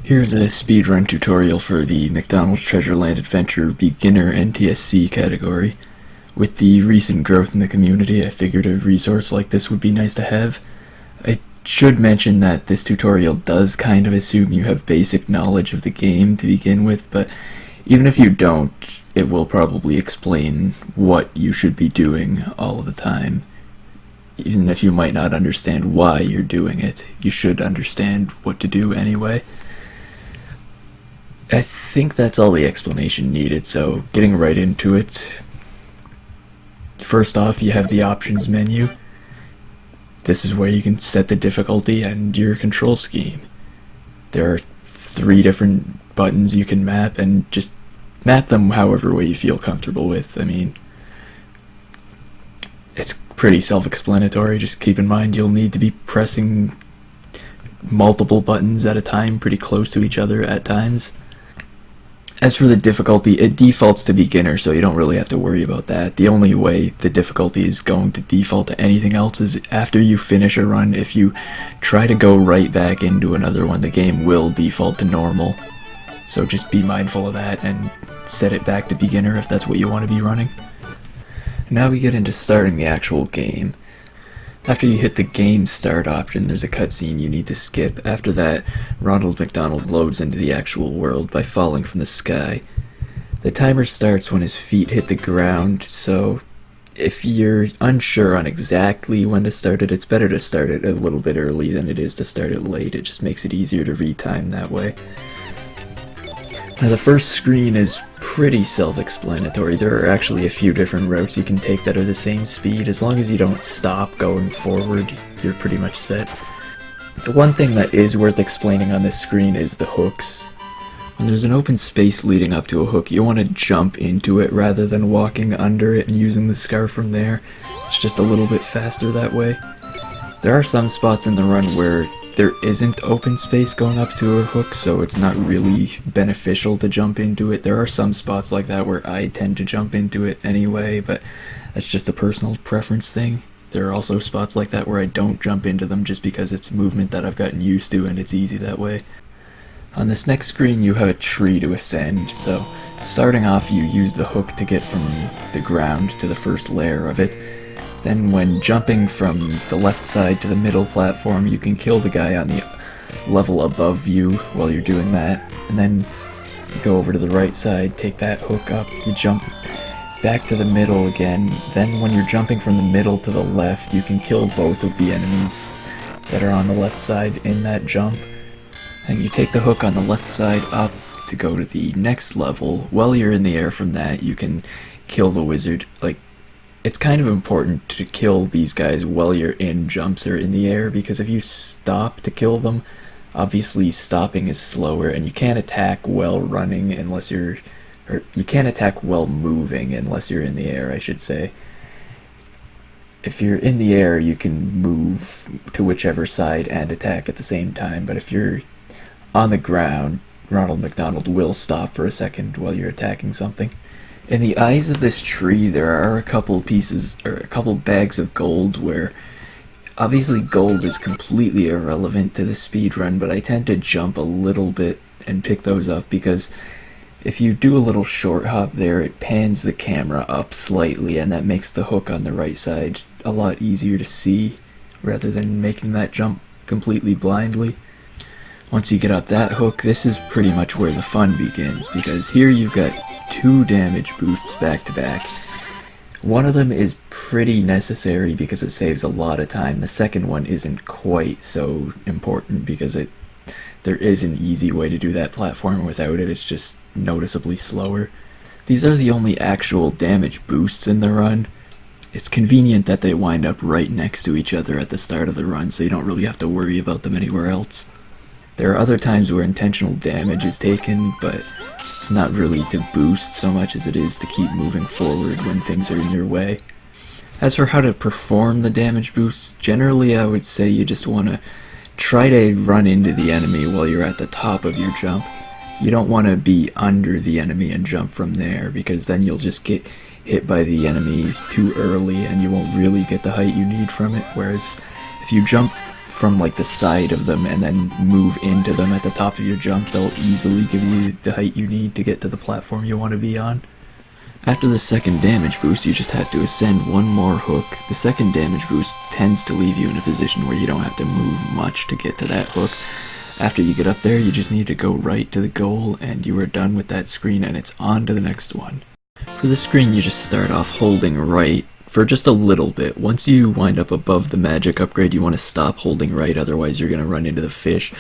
Here's a speedrun tutorial for the McDonald's Treasureland Adventure Beginner NTSC category. With the recent growth in the community, I figured a resource like this would be nice to have. I should mention that this tutorial does kind of assume you have basic knowledge of the game to begin with, but even if you don't, it will probably explain what you should be doing all of the time. Even if you might not understand why you're doing it, you should understand what to do anyway. I think that's all the explanation needed, so getting right into it. First off, you have the options menu. This is where you can set the difficulty and your control scheme. There are 3 different buttons you can map, and just map them however way you feel comfortable with. I mean, it's pretty self-explanatory. Just keep in mind you'll need to be pressing multiple buttons at a time, pretty close to each other at times. As for the difficulty, it defaults to beginner, so you don't really have to worry about that. The only way the difficulty is going to default to anything else is after you finish a run. If you try to go right back into another one, the game will default to normal. So just be mindful of that and set it back to beginner if that's what you want to be running. Now we get into starting the actual game. After you hit the game start option, there's a cutscene you need to skip. After that, Ronald McDonald loads into the actual world by falling from the sky. The timer starts when his feet hit the ground, so if you're unsure on exactly when to start it, it's better to start it a little bit early than it is to start it late. It just makes it easier to retime that way. Now the first screen is pretty self-explanatory. There are actually a few different routes you can take that are the same speed. As long as you don't stop going forward, you're pretty much set. The one thing that is worth explaining on this screen is the hooks. When there's an open space leading up to a hook, you want to jump into it rather than walking under it and using the scarf from there. It's just a little bit faster that way. There are some spots in the run where there isn't open space going up to a hook, so it's not really beneficial to jump into it. There are some spots like that where I tend to jump into it anyway, but that's just a personal preference thing. There are also spots like that where I don't jump into them just because it's movement that I've gotten used to and it's easy that way. On this next screen you have a tree to ascend, so starting off you use the hook to get from the ground to the first layer of it. Then when jumping from the left side to the middle platform, you can kill the guy on the level above you while you're doing that. And then you go over to the right side, take that hook up, you jump back to the middle again. Then when you're jumping from the middle to the left, you can kill both of the enemies that are on the left side in that jump. And you take the hook on the left side up to go to the next level. While you're in the air from that, you can kill the wizard. It's kind of important to kill these guys while you're in jumps or in the air, because if you stop to kill them, obviously stopping is slower, and you can't attack while running unless you're, or you can't attack while moving unless you're in the air, I should say. If you're in the air, you can move to whichever side and attack at the same time, but if you're on the ground, Ronald McDonald will stop for a second while you're attacking something. In the eyes of this tree, there are a couple pieces, or a couple bags of gold where, obviously gold is completely irrelevant to the speedrun, but I tend to jump a little bit and pick those up because if you do a little short hop there, it pans the camera up slightly, and that makes the hook on the right side a lot easier to see, rather than making that jump completely blindly. Once you get up that hook, this is pretty much where the fun begins, because here you've got 2 damage boosts back to back. One of them is pretty necessary because it saves a lot of time. The second one isn't quite so important because there is an easy way to do that platform without it. It's just noticeably slower. These are the only actual damage boosts in the run. It's convenient that they wind up right next to each other at the start of the run, so you don't really have to worry about them anywhere else. There are other times where intentional damage is taken, but it's not really to boost so much as it is to keep moving forward when things are in your way. As for how to perform the damage boosts, generally I would say you just want to try to run into the enemy while you're at the top of your jump. You don't want to be under the enemy and jump from there, because then you'll just get hit by the enemy too early and you won't really get the height you need from it. Whereas if you jump from like the side of them and then move into them at the top of your jump, they'll easily give you the height you need to get to the platform you want to be on. After the second damage boost, you just have to ascend one more hook. The second damage boost tends to leave you in a position where you don't have to move much to get to that hook. After you get up there, you just need to go right to the goal, and you are done with that screen, and it's on to the next one. For the screen, you just start off holding right for just a little bit. Once you wind up above the magic upgrade, you want to stop holding right, otherwise you're going to run into the fish.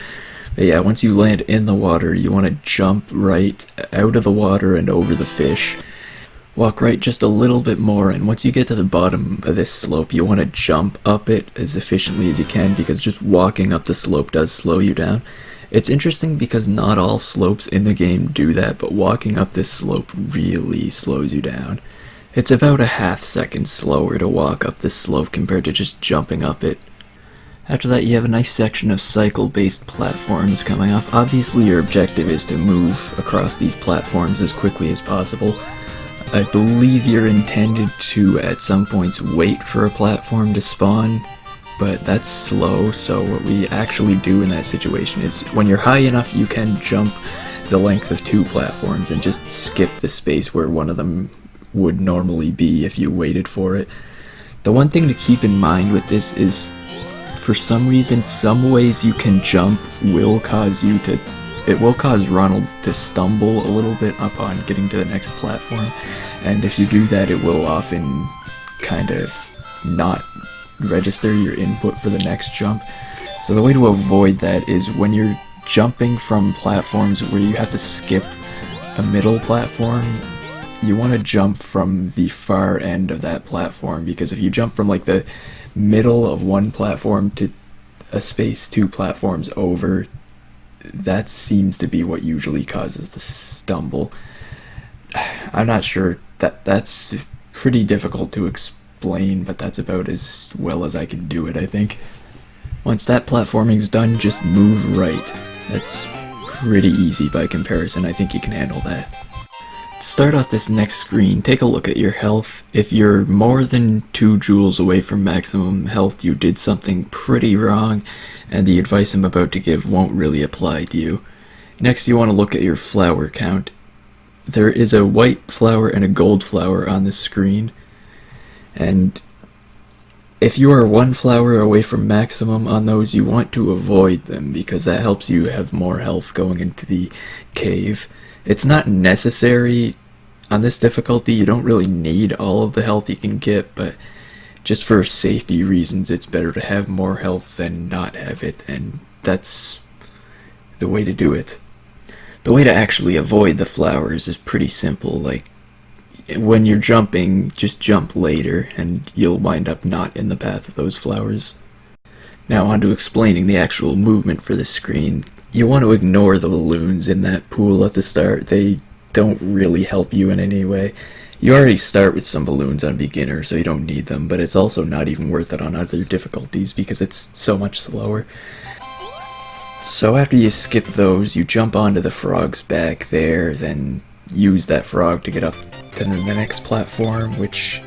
But yeah, once you land in the water, you want to jump right out of the water and over the fish. Walk right just a little bit more, and once you get to the bottom of this slope, you want to jump up it as efficiently as you can, because just walking up the slope does slow you down. It's interesting because not all slopes in the game do that, but walking up this slope really slows you down. It's about a half second slower to walk up this slope compared to just jumping up it. After that, you have a nice section of cycle-based platforms coming up. Obviously your objective is to move across these platforms as quickly as possible. I believe you're intended to, at some points, wait for a platform to spawn, but that's slow, so what we actually do in that situation is, when you're high enough, you can jump the length of 2 platforms and just skip the space where one of them would normally be if you waited for it. The one thing to keep in mind with this is, for some reason, some ways you can jump will cause you to it will cause Ronald to stumble a little bit upon getting to the next platform, and if you do that, it will often kind of not register your input for the next jump. So the way to avoid that is, when you're jumping from platforms where you have to skip a middle platform, you want to jump from the far end of that platform, because if you jump from like the middle of one platform to a space 2 platforms over, that seems to be what usually causes the stumble. I'm not sure, that's pretty difficult to explain, but that's about as well as I can do it, I think. Once that platforming's done, just move right. That's pretty easy by comparison. I think you can handle that. To start off this next screen, take a look at your health. If you're more than 2 joules away from maximum health, you did something pretty wrong, and the advice I'm about to give won't really apply to you. Next, you want to look at your flower count. There is a white flower and a gold flower on the screen, and if you are 1 flower away from maximum on those, you want to avoid them, because that helps you have more health going into the cave. It's not necessary on this difficulty. You don't really need all of the health you can get, but just for safety reasons, it's better to have more health than not have it, and that's the way to do it. The way to actually avoid the flowers is pretty simple. Like, when you're jumping, just jump later, and you'll wind up not in the path of those flowers. Now on to explaining the actual movement for this screen. You want to ignore the balloons in that pool at the start. They don't really help you in any way. You already start with some balloons on beginner, so you don't need them, but it's also not even worth it on other difficulties because it's so much slower. So after you skip those, you jump onto the frogs back there, then use that frog to get up to the next platform, which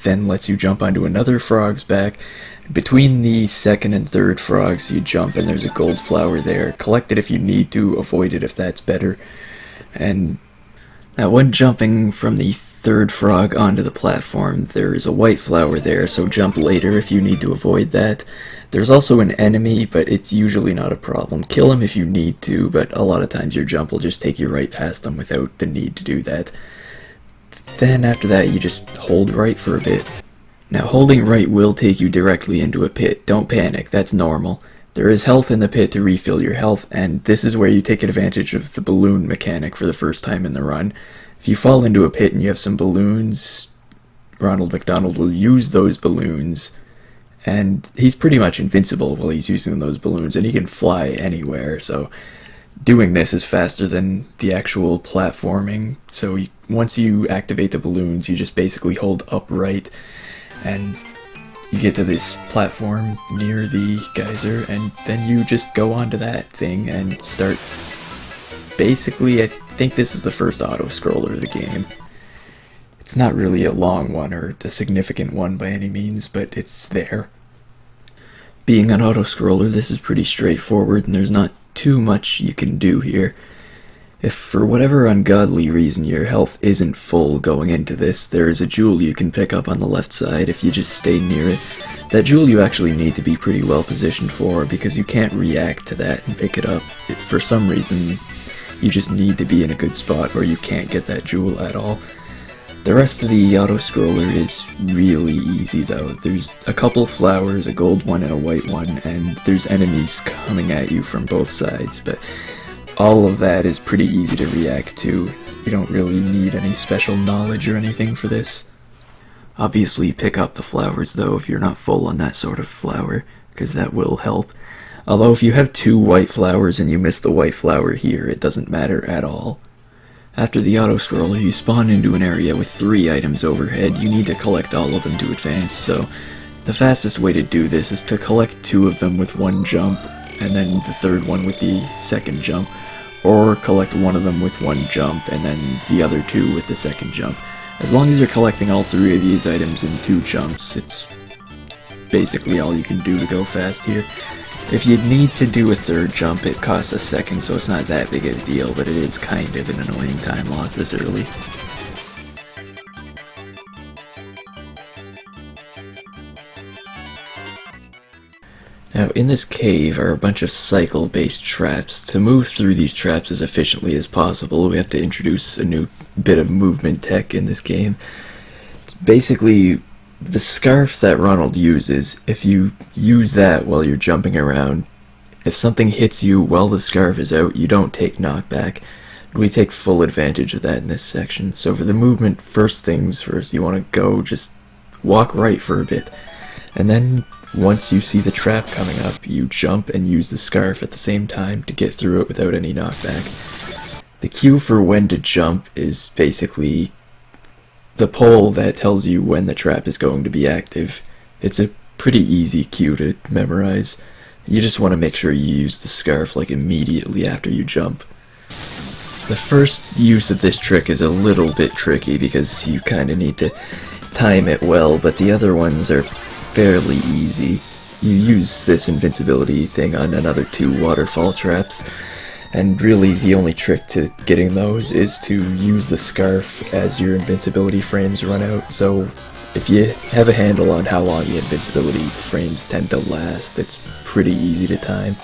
then lets you jump onto another frog's back. Between the second and third frogs, you jump, and there's a gold flower there. Collect it if you need to, avoid it if that's better. And now, when jumping from the third frog onto the platform, there is a white flower there, so jump later if you need to avoid that. There's also an enemy, but it's usually not a problem. Kill him if you need to, but a lot of times your jump will just take you right past them without the need to do that. Then after that, you just hold right for a bit. Now, holding right will take you directly into a pit. Don't panic, that's normal. There is health in the pit to refill your health, and this is where you take advantage of the balloon mechanic for the first time in the run. If you fall into a pit and you have some balloons, Ronald McDonald will use those balloons, and he's pretty much invincible while he's using those balloons, and he can fly anywhere, so doing this is faster than the actual platforming. So once you activate the balloons, you just basically hold upright, and you get to this platform near the geyser, and then you just go onto that thing and start. Basically, I think this is the first auto-scroller of the game. It's not really a long one or a significant one by any means, but it's there. Being an auto-scroller, this is pretty straightforward, and there's not too much you can do here. If for whatever ungodly reason your health isn't full going into this, there is a jewel you can pick up on the left side if you just stay near it. That jewel you actually need to be pretty well positioned for, because you can't react to that and pick it up. For some reason, you just need to be in a good spot or you can't get that jewel at all. The rest of the auto-scroller is really easy though. There's a couple flowers, a gold one and a white one, and there's enemies coming at you from both sides, but all of that is pretty easy to react to. You don't really need any special knowledge or anything for this. Obviously pick up the flowers though if you're not full on that sort of flower, because that will help. Although if you have 2 white flowers and you miss the white flower here, it doesn't matter at all. After the auto-scroller, you spawn into an area with 3 items overhead. You need to collect all of them to advance, so the fastest way to do this is to collect 2 of them with 1 jump, and then the 3rd one with the 2nd jump, or collect 1 of them with 1 jump, and then the other 2 with the 2nd jump. As long as you're collecting all 3 of these items in 2 jumps, it's basically all you can do to go fast here. If you need to do a 3rd jump, it costs a second, so it's not that big of a deal, but it is kind of an annoying time loss this early. Now, in this cave are a bunch of cycle-based traps. To move through these traps as efficiently as possible, we have to introduce a new bit of movement tech in this game. It's basically the scarf that Ronald uses. If you use that while you're jumping around, if something hits you while the scarf is out, you don't take knockback. We take full advantage of that in this section. So for the movement, first things first, you want to go just walk right for a bit. And then once you see the trap coming up, you jump and use the scarf at the same time to get through it without any knockback. The cue for when to jump is basically the pole that tells you when the trap is going to be active. It's a pretty easy cue to memorize. You just want to make sure you use the scarf like immediately after you jump. The first use of this trick is a little bit tricky because you kind of need to time it well, but the other ones are fairly easy. You use this invincibility thing on another 2 waterfall traps, and really the only trick to getting those is to use the scarf as your invincibility frames run out. So if you have a handle on how long the invincibility frames tend to last, it's pretty easy to time.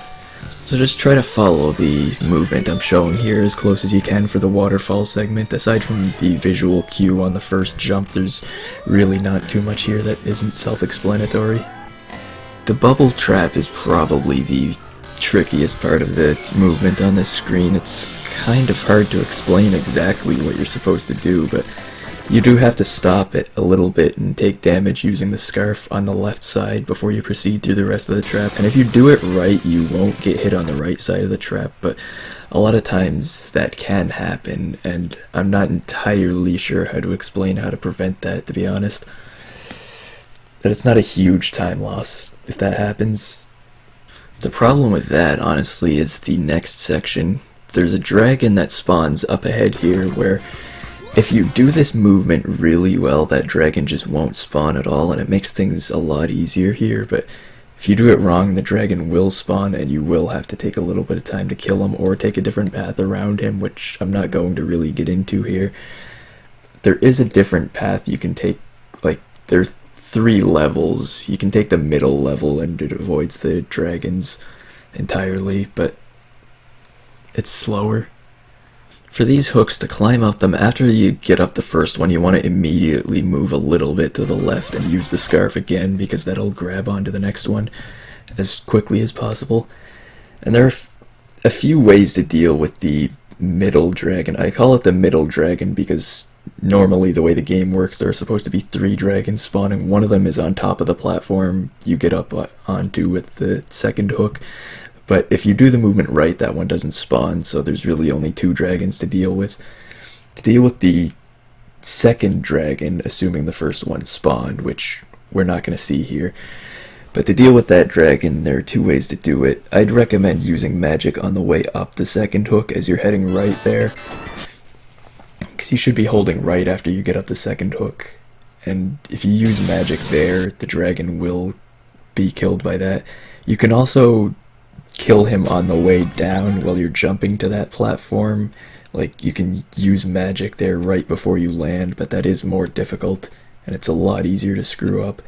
So just try to follow the movement I'm showing here as close as you can for the waterfall segment. Aside from the visual cue on the first jump, there's really not too much here that isn't self-explanatory. The bubble trap is probably the trickiest part of the movement on this screen. It's kind of hard to explain exactly what you're supposed to do, but you do have to stop it a little bit and take damage using the scarf on the left side before you proceed through the rest of the trap. And if you do it right, you won't get hit on the right side of the trap, but a lot of times that can happen, and I'm not entirely sure how to explain how to prevent that, to be honest. But it's not a huge time loss if that happens. The problem with that, honestly, is the next section. There's a dragon that spawns up ahead here where if you do this movement really well, that dragon just won't spawn at all, and it makes things a lot easier here, but if you do it wrong, the dragon will spawn, and you will have to take a little bit of time to kill him, or take a different path around him, which I'm not going to really get into here. There is a different path you can take. Like, there's 3 levels. You can take the middle level, and it avoids the dragons entirely, but it's slower. For these hooks, to climb up them, after you get up the first one, you want to immediately move a little bit to the left and use the scarf again, because that'll grab onto the next one as quickly as possible. And there are a few ways to deal with the middle dragon. I call it the middle dragon because normally the way the game works, there are supposed to be 3 dragons spawning. One of them is on top of the platform you get up onto with the second hook. But if you do the movement right, that one doesn't spawn, so there's really only 2 dragons to deal with. To deal with the second dragon, assuming the first one spawned, which we're not going to see here, but to deal with that dragon, there are 2 ways to do it. I'd recommend using magic on the way up the second hook as you're heading right there, because you should be holding right after you get up the second hook, and if you use magic there, the dragon will be killed by that. You can also kill him on the way down while you're jumping to that platform. Like, you can use magic there right before you land, but that is more difficult, and it's a lot easier to screw up.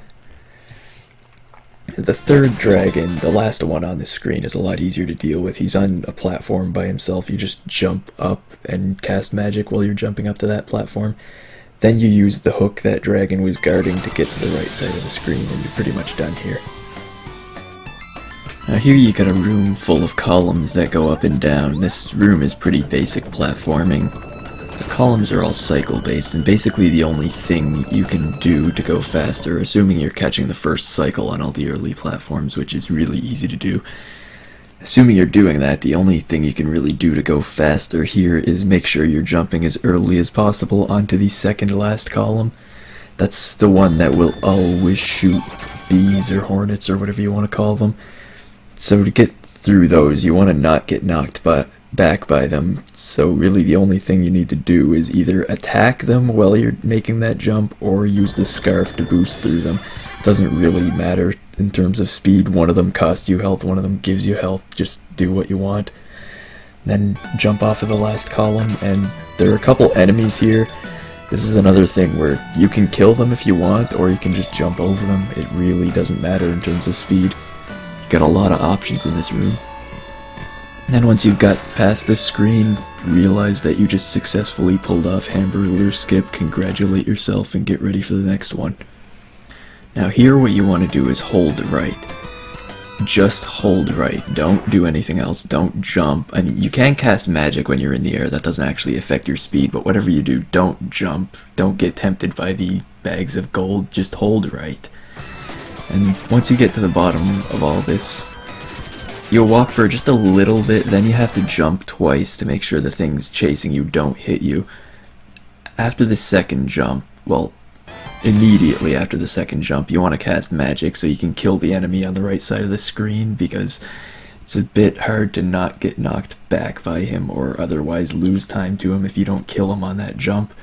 The third dragon, the last one on the screen, is a lot easier to deal with. He's on a platform by himself. You just jump up and cast magic while you're jumping up to that platform. Then you use the hook that dragon was guarding to get to the right side of the screen, and you're pretty much done here. Now here you got a room full of columns that go up and down. This room is pretty basic platforming. The columns are all cycle based, and basically the only thing you can do to go faster, assuming you're catching the first cycle on all the early platforms, which is really easy to do. Assuming you're doing that, the only thing you can really do to go faster here is make sure you're jumping as early as possible onto the second last column. That's the one that will always shoot bees or hornets or whatever you want to call them. So to get through those, you want to not get knocked back by them. So really the only thing you need to do is either attack them while you're making that jump or use the scarf to boost through them. It doesn't really matter in terms of speed. One of them costs you health, one of them gives you health. Just do what you want. Then jump off of the last column, and there are a couple enemies here. This is another thing where you can kill them if you want, or you can just jump over them. It really doesn't matter in terms of speed. You got a lot of options in this room. And once you've got past this screen, realize that you just successfully pulled off Hamburger Skip, congratulate yourself, and get ready for the next one. Now here what you want to do is hold right. Just hold right. Don't do anything else. Don't jump. I mean, you can cast magic when you're in the air. That doesn't actually affect your speed, but whatever you do, don't jump. Don't get tempted by the bags of gold. Just hold right. And once you get to the bottom of all this, you'll walk for just a little bit, then you have to jump twice to make sure the things chasing you don't hit you. After the second jump, well, immediately after the second jump, you want to cast magic so you can kill the enemy on the right side of the screen, because it's a bit hard to not get knocked back by him or otherwise lose time to him if you don't kill him on that jump.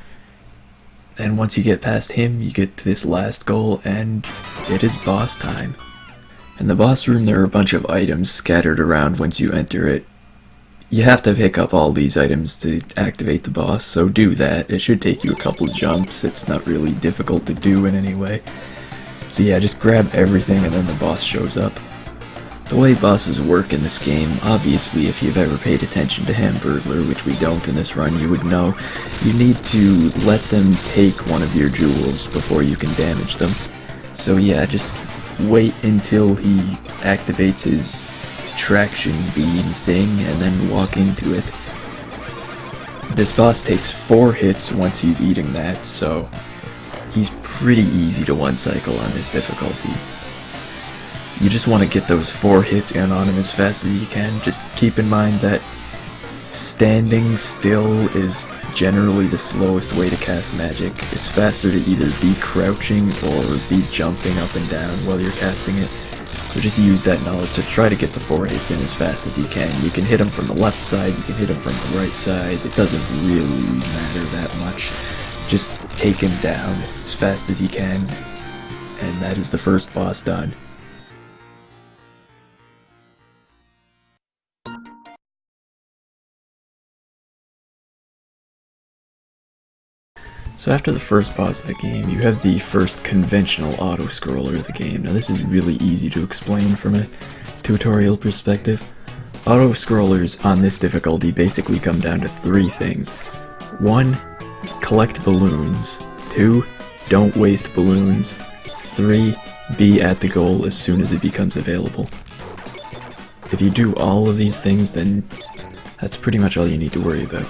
And once you get past him, you get to this last goal, and it is boss time. In the boss room, there are a bunch of items scattered around once you enter it. You have to pick up all these items to activate the boss, so do that. It should take you a couple jumps. It's not really difficult to do in any way. So yeah, just grab everything and then the boss shows up. The way bosses work in this game, obviously if you've ever paid attention to Hamburglar, which we don't in this run, you would know, you need to let them take one of your jewels before you can damage them. So yeah, just wait until he activates his traction beam thing and then walk into it. This boss takes 4 hits once he's eating that, so he's pretty easy to one cycle on this difficulty. You just want to get those 4 hits in on him as fast as you can. Just keep in mind that standing still is generally the slowest way to cast magic. It's faster to either be crouching or be jumping up and down while you're casting it. So just use that knowledge to try to get the 4 hits in as fast as you can. You can hit him from the left side, you can hit him from the right side. It doesn't really matter that much. Just take him down as fast as you can, and that is the first boss done. So after the first boss of the game, you have the first conventional auto-scroller of the game. Now this is really easy to explain from a tutorial perspective. Auto-scrollers on this difficulty basically come down to 3 things. 1. Collect balloons. 2. Don't waste balloons. 3. Be at the goal as soon as it becomes available. If you do all of these things, then that's pretty much all you need to worry about.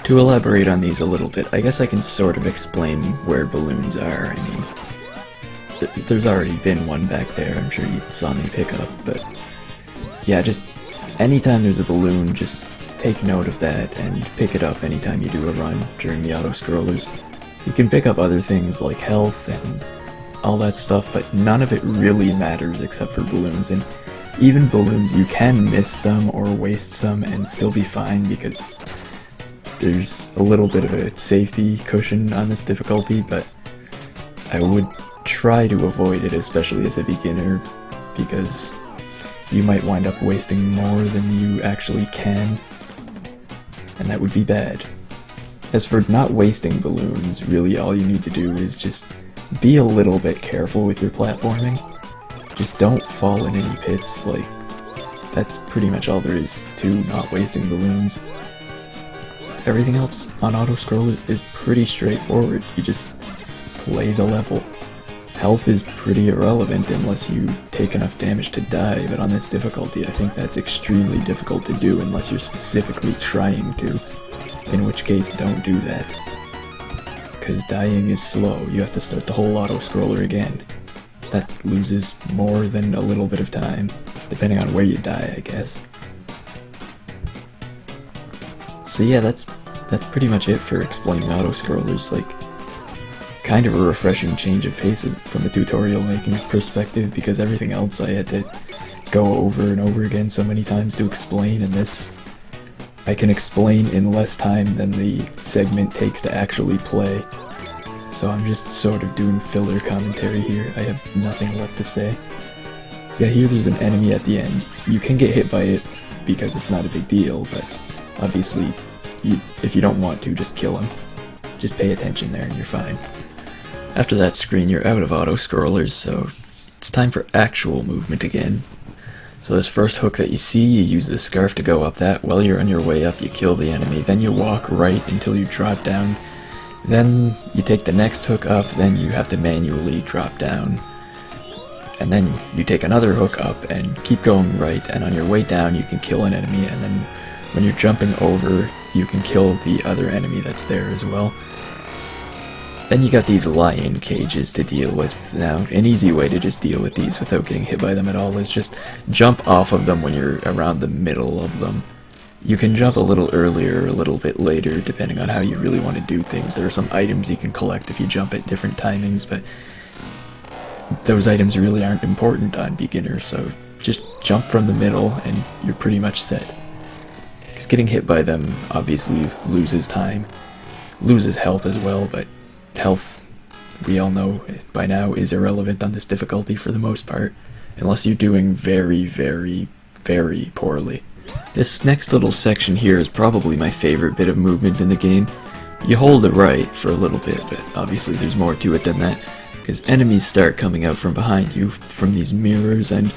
To elaborate on these a little bit, I guess I can sort of explain where balloons are. I mean, there's already been one back there, I'm sure you saw me pick up, but yeah, just anytime there's a balloon, just take note of that and pick it up anytime you do a run during the auto-scrollers. You can pick up other things like health and all that stuff, but none of it really matters except for balloons, and even balloons, you can miss some or waste some and still be fine because there's a little bit of a safety cushion on this difficulty, but I would try to avoid it, especially as a beginner. because you might wind up wasting more than you actually can, and that would be bad. As for not wasting balloons, really all you need to do is just be a little bit careful with your platforming. Just don't fall in any pits, like, that's pretty much all there is to not wasting balloons. Everything else on auto-scrollers is pretty straightforward. You just play the level. Health is pretty irrelevant unless you take enough damage to die, but on this difficulty I think that's extremely difficult to do unless you're specifically trying to, in which case don't do that. Because dying is slow, you have to start the whole auto-scroller again. That loses more than a little bit of time, depending on where you die, I guess. So yeah, that's pretty much it for explaining auto-scrollers. Like, kind of a refreshing change of pace from a tutorial making perspective, because everything else I had to go over and over again so many times to explain, and this I can explain in less time than the segment takes to actually play. So I'm just sort of doing filler commentary here. I have nothing left to say. So yeah, here there's an enemy at the end. You can get hit by it because it's not a big deal, but obviously, if you don't want to, just kill him. Just pay attention there and you're fine. After that screen, you're out of auto-scrollers, so it's time for actual movement again. So this first hook that you see, you use the scarf to go up that. While you're on your way up, you kill the enemy, then you walk right until you drop down. Then you take the next hook up, then you have to manually drop down. And then you take another hook up and keep going right, and on your way down you can kill an enemy, and then when you're jumping over, you can kill the other enemy that's there as well. Then you got these lion cages to deal with. Now, an easy way to just deal with these without getting hit by them at all is just jump off of them when you're around the middle of them. You can jump a little earlier or a little bit later, depending on how you really want to do things. There are some items you can collect if you jump at different timings, but those items really aren't important on beginner, so just jump from the middle and you're pretty much set. Because getting hit by them obviously loses time, loses health as well, but health, we all know by now, is irrelevant on this difficulty for the most part, unless you're doing very, very, very poorly. This next little section here is probably my favorite bit of movement in the game. You hold it right for a little bit, but obviously there's more to it than that, because enemies start coming out from behind you from these mirrors, and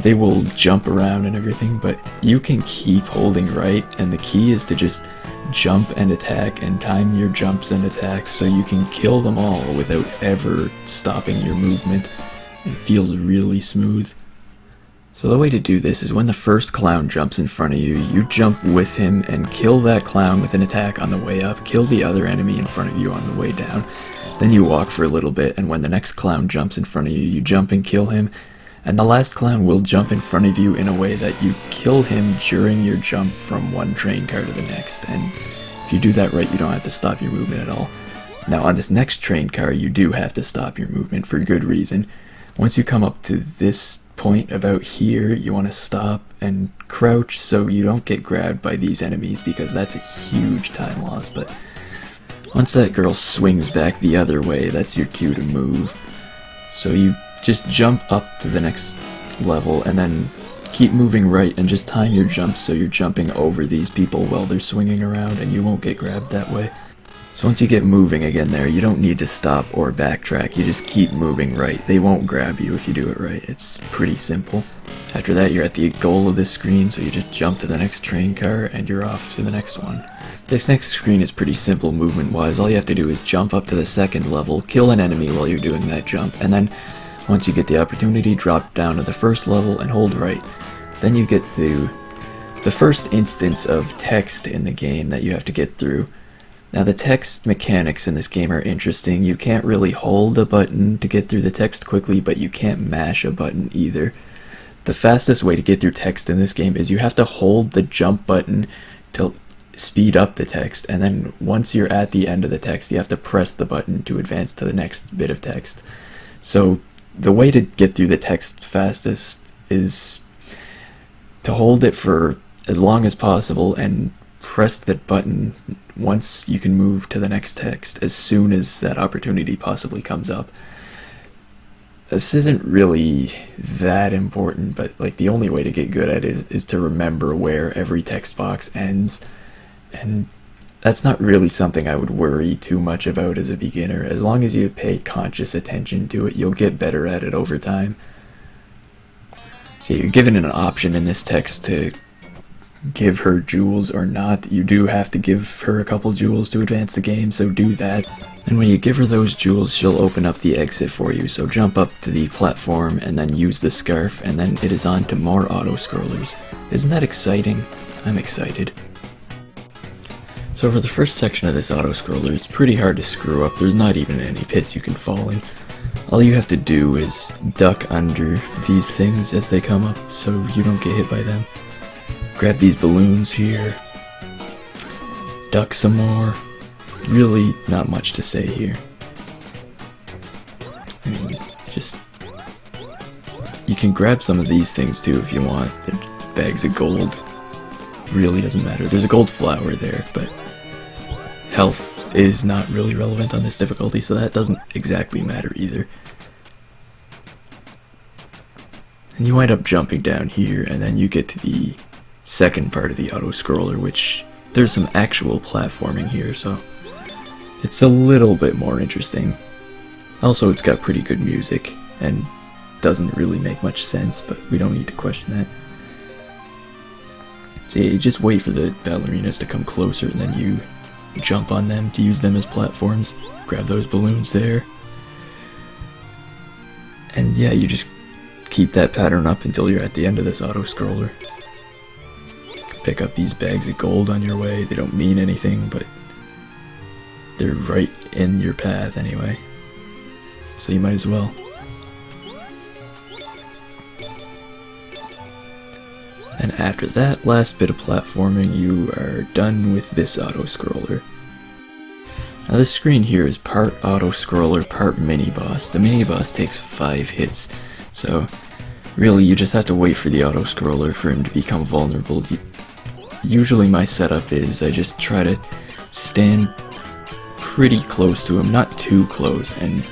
they will jump around and everything, but you can keep holding right, and the key is to just jump and attack and time your jumps and attacks so you can kill them all without ever stopping your movement. It feels really smooth. So the way to do this is when the first clown jumps in front of you, you jump with him and kill that clown with an attack on the way up, kill the other enemy in front of you on the way down. Then you walk for a little bit, and when the next clown jumps in front of you, you jump and kill him, and the last clown will jump in front of you in a way that you kill him during your jump from one train car to the next, and if you do that right, you don't have to stop your movement at all. Now on this next train car, you do have to stop your movement for good reason. Once you come up to this point about here, you want to stop and crouch so you don't get grabbed by these enemies, because that's a huge time loss, but once that girl swings back the other way, that's your cue to move. So you just jump up to the next level and then keep moving right and just time your jumps so you're jumping over these people while they're swinging around and you won't get grabbed that way. So once you get moving again there, you don't need to stop or backtrack, you just keep moving right. They won't grab you if you do it right. It's pretty simple. After that, you're at the goal of this screen, so you just jump to the next train car and you're off to the next one. This next screen is pretty simple movement-wise. All you have to do is jump up to the second level, kill an enemy while you're doing that jump, and then once you get the opportunity, drop down to the first level and hold right. Then you get to the first instance of text in the game that you have to get through. Now the text mechanics in this game are interesting. You can't really hold a button to get through the text quickly, but you can't mash a button either. The fastest way to get through text in this game is you have to hold the jump button to speed up the text, and then once you're at the end of the text, you have to press the button to advance to the next bit of text. So the way to get through the text fastest is to hold it for as long as possible and press that button once you can move to the next text as soon as that opportunity possibly comes up. This isn't really that important, but like the only way to get good at it is to remember where every text box ends, and that's not really something I would worry too much about as a beginner. As long as you pay conscious attention to it, you'll get better at it over time. So you're given an option in this text to give her jewels or not. You do have to give her a couple jewels to advance the game, so do that. And when you give her those jewels, she'll open up the exit for you, so jump up to the platform and then use the scarf, and then it is on to more auto-scrollers. Isn't that exciting? I'm excited. So for the first section of this auto-scroller, it's pretty hard to screw up. There's not even any pits you can fall in. All you have to do is duck under these things as they come up so you don't get hit by them. Grab these balloons here, duck some more. Really not much to say here. I mean, just, you can grab some of these things too if you want. They're bags of gold. Really doesn't matter. There's a gold flower there, but health is not really relevant on this difficulty, so that doesn't exactly matter either. And you wind up jumping down here, and then you get to the second part of the auto-scroller, which there's some actual platforming here, so it's a little bit more interesting. Also, it's got pretty good music, and doesn't really make much sense, but we don't need to question that. So yeah, you just wait for the ballerinas to come closer, and then you jump on them to use them as platforms. Grab those balloons there. And yeah, you just keep that pattern up until you're at the end of this auto-scroller. Pick up these bags of gold on your way. They don't mean anything, but they're right in your path anyway, so you might as well. And after that last bit of platforming, you are done with this auto-scroller. Now this screen here is part auto-scroller, part mini-boss. The mini-boss takes 5 hits, so really you just have to wait for the auto-scroller for him to become vulnerable. Usually my setup is I just try to stand pretty close to him, not too close, and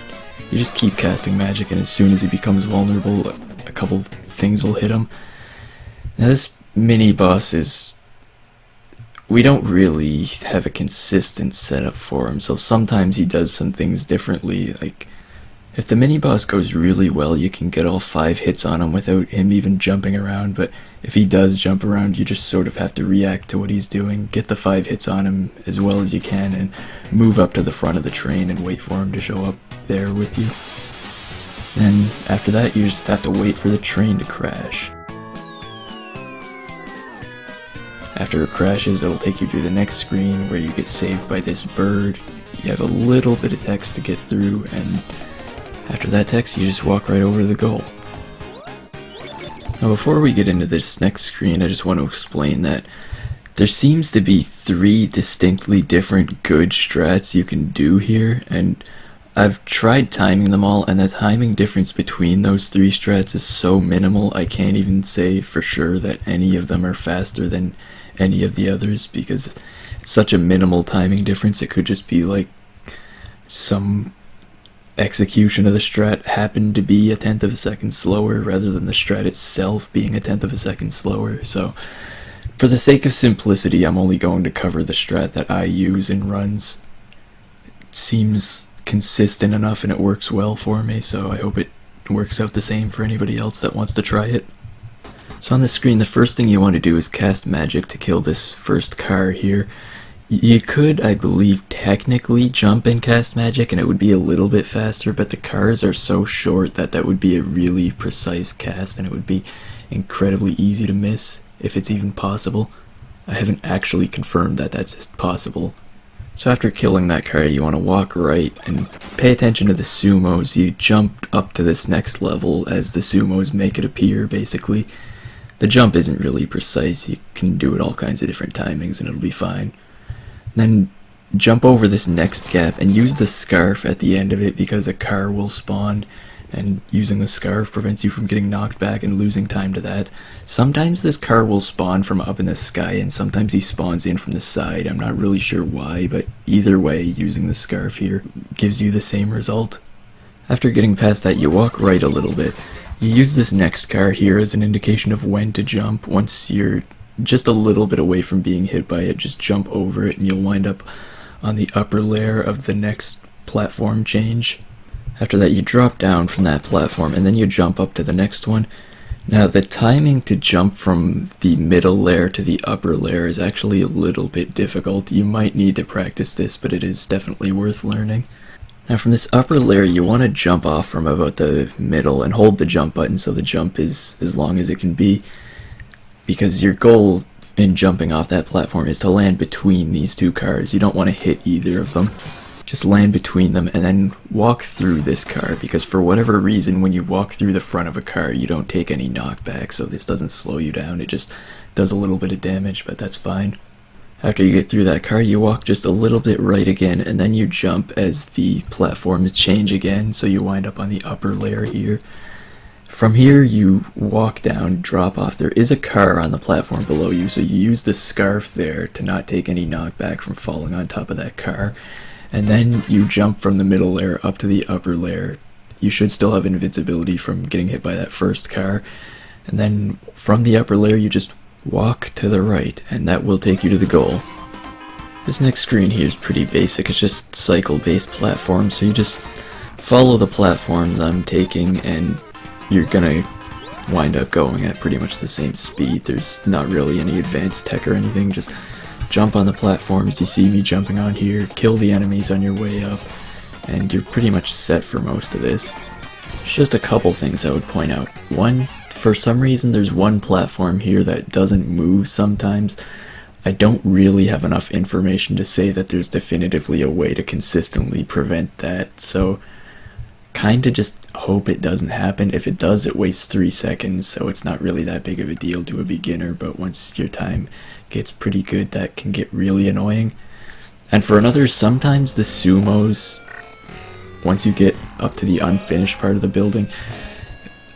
you just keep casting magic, and as soon as he becomes vulnerable, a couple things will hit him. Now this mini-boss is, we don't really have a consistent setup for him, so sometimes he does some things differently. Like, if the mini-boss goes really well, you can get all 5 hits on him without him even jumping around, but if he does jump around, you just sort of have to react to what he's doing, get the 5 hits on him as well as you can, and move up to the front of the train and wait for him to show up there with you. Then after that, you just have to wait for the train to crash. After it crashes, it'll take you to the next screen where you get saved by this bird. You have a little bit of text to get through, and after that text, you just walk right over to the goal. Now before we get into this next screen, I just want to explain that there seems to be 3 distinctly different good strats you can do here, and I've tried timing them all, and the timing difference between those 3 strats is so minimal I can't even say for sure that any of them are faster than any of the others, because it's such a minimal timing difference. It could just be like some execution of the strat happened to be 1/10 of a second slower rather than the strat itself being 1/10 of a second slower. So for the sake of simplicity, I'm only going to cover the strat that I use in runs. It seems consistent enough and it works well for me, so I hope it works out the same for anybody else that wants to try it. So on the screen, the first thing you want to do is cast magic to kill this first car here. You could, I believe, technically jump and cast magic and it would be a little bit faster, but the cars are so short that that would be a really precise cast and it would be incredibly easy to miss, if it's even possible. I haven't actually confirmed that that's possible. So after killing that car, you want to walk right and pay attention to the sumos. You jump up to this next level as the sumos make it appear, basically. The jump isn't really precise, you can do it all kinds of different timings and it'll be fine. Then jump over this next gap and use the scarf at the end of it because a car will spawn, and using the scarf prevents you from getting knocked back and losing time to that. Sometimes this car will spawn from up in the sky and sometimes he spawns in from the side. I'm not really sure why, but either way, using the scarf here gives you the same result. After getting past that, you walk right a little bit. You use this next car here as an indication of when to jump. Once you're just a little bit away from being hit by it, just jump over it and you'll wind up on the upper layer of the next platform change. After that, you drop down from that platform and then you jump up to the next one. Now, the timing to jump from the middle layer to the upper layer is actually a little bit difficult. You might need to practice this, but it is definitely worth learning. Now, from this upper layer, you want to jump off from about the middle and hold the jump button so the jump is as long as it can be, because your goal in jumping off that platform is to land between these two cars. You don't want to hit either of them. Just land between them and then walk through this car, because for whatever reason, when you walk through the front of a car, you don't take any knockback, so this doesn't slow you down. It just does a little bit of damage, but that's fine. After you get through that car, you walk just a little bit right again, and then you jump as the platforms change again, so you wind up on the upper layer here. From here, you walk down, drop off. There is a car on the platform below you, so you use the scarf there to not take any knockback from falling on top of that car. And then you jump from the middle layer up to the upper layer. You should still have invincibility from getting hit by that first car. And then from the upper layer, you just walk to the right, and that will take you to the goal. This next screen here is pretty basic. It's just cycle-based platforms, so you just follow the platforms I'm taking, and you're gonna wind up going at pretty much the same speed. There's not really any advanced tech or anything. Just jump on the platforms you see me jumping on here, kill the enemies on your way up, and you're pretty much set for most of this. There's just a couple things I would point out. One, for some reason there's one platform here that doesn't move sometimes. I don't really have enough information to say that there's definitively a way to consistently prevent that, so kinda just hope it doesn't happen. If it does, it wastes 3 seconds, so it's not really that big of a deal to a beginner, but once your time gets pretty good, that can get really annoying. And for another, sometimes the sumos, once you get up to the unfinished part of the building,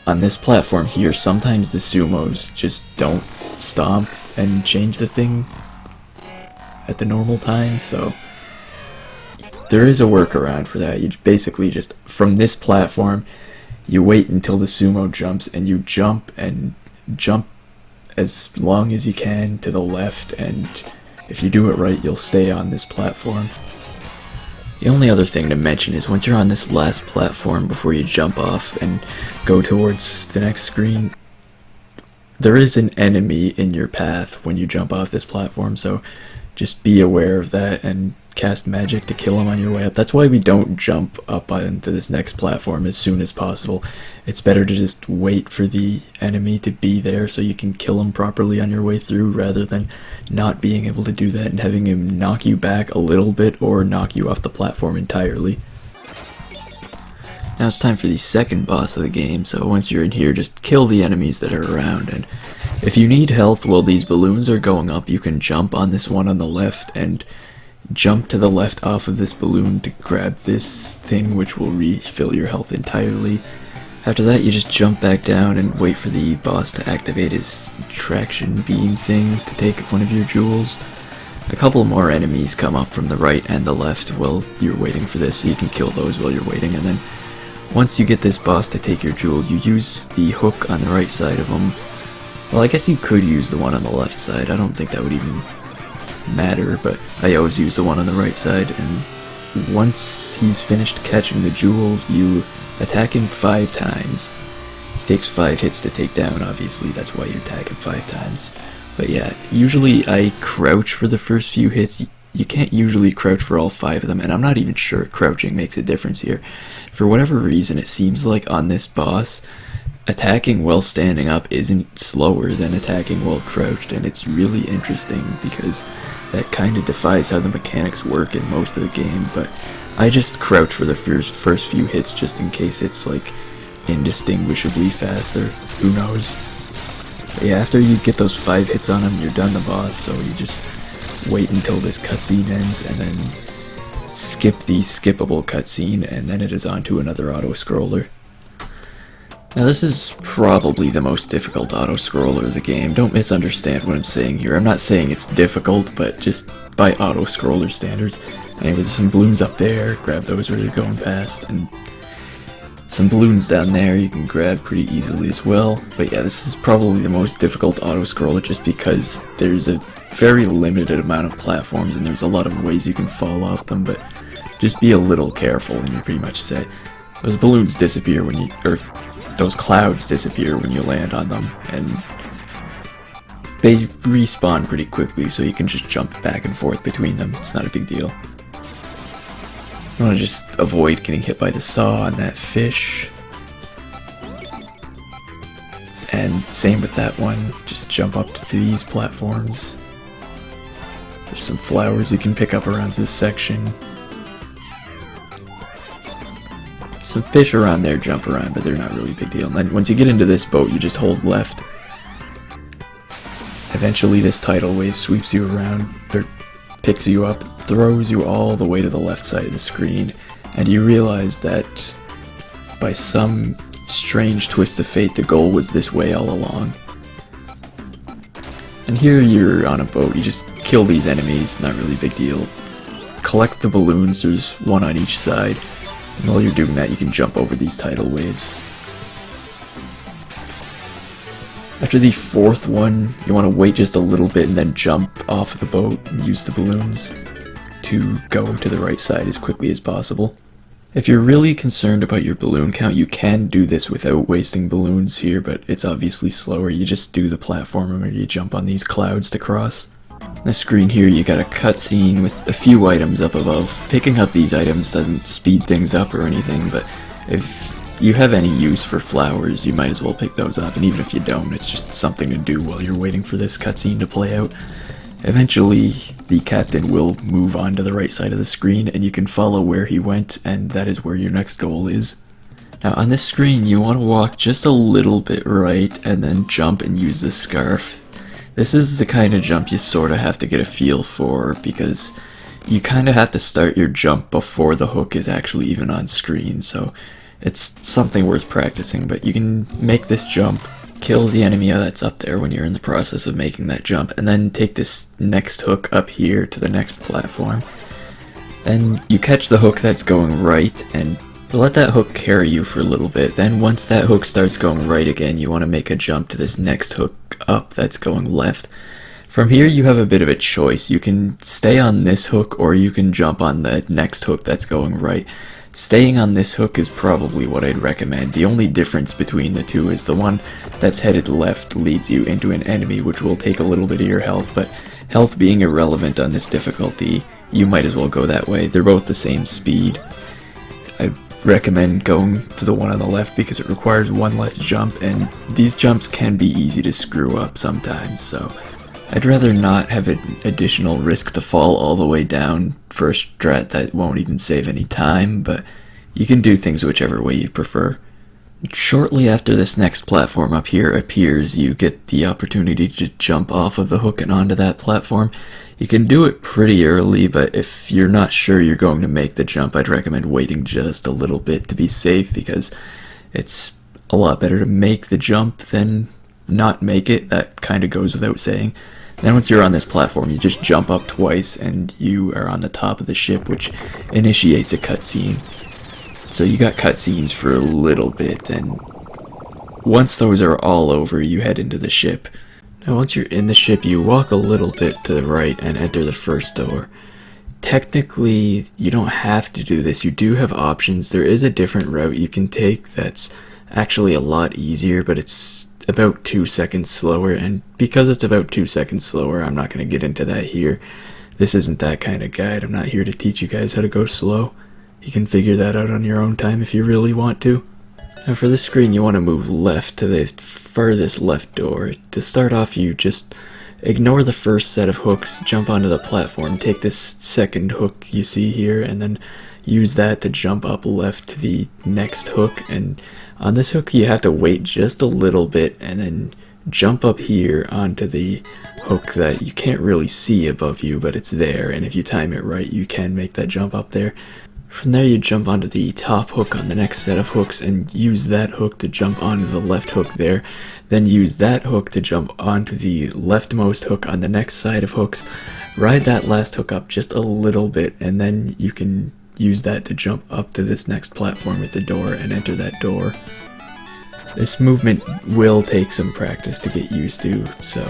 on this platform here, sometimes the sumos just don't stomp and change the thing at the normal time, so there is a workaround for that. You basically just, from this platform, you wait until the sumo jumps, and you jump as long as you can to the left, and if you do it right, you'll stay on this platform. The only other thing to mention is once you're on this last platform before you jump off and go towards the next screen, there is an enemy in your path when you jump off this platform, so just be aware of that and cast magic to kill him on your way up. That's why we don't jump up onto this next platform as soon as possible. It's better to just wait for the enemy to be there so you can kill him properly on your way through, rather than not being able to do that and having him knock you back a little bit or knock you off the platform entirely. Now it's time for the second boss of the game, so once you're in here, just kill the enemies that are around, and if you need health while these balloons are going up, you can jump on this one on the left and jump to the left off of this balloon to grab this thing, which will refill your health entirely. After that, you just jump back down and wait for the boss to activate his traction beam thing to take one of your jewels. A couple more enemies come up from the right and the left while you're waiting for this, so you can kill those while you're waiting, and then once you get this boss to take your jewel, you use the hook on the right side of him. Well, I guess you could use the one on the left side. I don't think that would even matter, but I always use the one on the right side, and once he's finished catching the jewel, you attack him 5 times. It takes 5 hits to take down, obviously, that's why you attack him 5 times. But yeah, usually I crouch for the first few hits. You can't usually crouch for all 5 of them, and I'm not even sure crouching makes a difference here. For whatever reason, it seems like on this boss, attacking while standing up isn't slower than attacking while crouched, and it's really interesting because that kind of defies how the mechanics work in most of the game, but I just crouch for the first few hits just in case it's like indistinguishably faster. Who knows? But yeah, after you get those 5 hits on him, you're done the boss, so you just wait until this cutscene ends and then skip the skippable cutscene, and then it is on to another auto-scroller. Now this is probably the most difficult auto-scroller of the game. Don't misunderstand what I'm saying here. I'm not saying it's difficult, but just by auto-scroller standards. Anyway, there's some balloons up there. Grab those where they're going past. And some balloons down there you can grab pretty easily as well. But yeah, this is probably the most difficult auto-scroller just because there's a very limited amount of platforms and there's a lot of ways you can fall off them, but just be a little careful and you're pretty much set. Those balloons disappear when you, or those clouds disappear when you land on them, and they respawn pretty quickly, so you can just jump back and forth between them. It's not a big deal. You want to just avoid getting hit by the saw on that fish. And same with that one, just jump up to these platforms. There's some flowers you can pick up around this section. Some fish around there jump around, but they're not really a big deal. And then once you get into this boat, you just hold left. Eventually this tidal wave sweeps you around, or picks you up, throws you all the way to the left side of the screen, and you realize that by some strange twist of fate, the goal was this way all along. And here you're on a boat, you just kill these enemies, not really a big deal. Collect the balloons, there's one on each side, and while you're doing that you can jump over these tidal waves. After the fourth one, you want to wait just a little bit and then jump off of the boat and use the balloons to go to the right side as quickly as possible. If you're really concerned about your balloon count, you can do this without wasting balloons here, but it's obviously slower. You just do the platform where you jump on these clouds to cross. On the screen here, you got a cutscene with a few items up above. Picking up these items doesn't speed things up or anything, but if you have any use for flowers, you might as well pick those up, and even if you don't, it's just something to do while you're waiting for this cutscene to play out. Eventually, the captain will move on to the right side of the screen, and you can follow where he went, and that is where your next goal is. Now, on this screen, you want to walk just a little bit right, and then jump and use the scarf. This is the kind of jump you sort of have to get a feel for, because you kind of have to start your jump before the hook is actually even on screen, so it's something worth practicing. But you can make this jump, kill the enemy that's up there when you're in the process of making that jump, and then take this next hook up here to the next platform. Then you catch the hook that's going right, and let that hook carry you for a little bit. Then once that hook starts going right again, you want to make a jump to this next hook up that's going left. From here you have a bit of a choice. You can stay on this hook, or you can jump on the next hook that's going right. Staying on this hook is probably what I'd recommend. The only difference between the two is the one that's headed left leads you into an enemy, which will take a little bit of your health, but health being irrelevant on this difficulty, you might as well go that way. They're both the same speed. I recommend going to the one on the left because it requires one less jump, and these jumps can be easy to screw up sometimes, so I'd rather not have an additional risk to fall all the way down for a strat that won't even save any time, but you can do things whichever way you prefer. Shortly after this next platform up here appears, you get the opportunity to jump off of the hook and onto that platform. You can do it pretty early, but if you're not sure you're going to make the jump, I'd recommend waiting just a little bit to be safe, because it's a lot better to make the jump than not make it. That kind of goes without saying. Then once you're on this platform, you just jump up twice and you are on the top of the ship, which initiates a cutscene. So you got cutscenes for a little bit, and once those are all over, you head into the ship. Now once you're in the ship, you walk a little bit to the right and enter the first door. Technically, you don't have to do this. You do have options. There is a different route you can take that's actually a lot easier, but it's about 2 seconds slower, and because it's about 2 seconds slower, I'm not going to get into that here. This isn't that kind of guide. I'm not here to teach you guys how to go slow. You can figure that out on your own time if you really want to. Now for this screen, you want to move left to the furthest left door. To start off, you just ignore the first set of hooks, jump onto the platform, take this second hook you see here, and then use that to jump up left to the next hook. And on this hook you have to wait just a little bit and then jump up here onto the hook that you can't really see above you, but it's there, and if you time it right you can make that jump up there. From there you jump onto the top hook on the next set of hooks and use that hook to jump onto the left hook there. Then use that hook to jump onto the leftmost hook on the next side of hooks. Ride that last hook up just a little bit, and then you can use that to jump up to this next platform with the door and enter that door. This movement will take some practice to get used to, so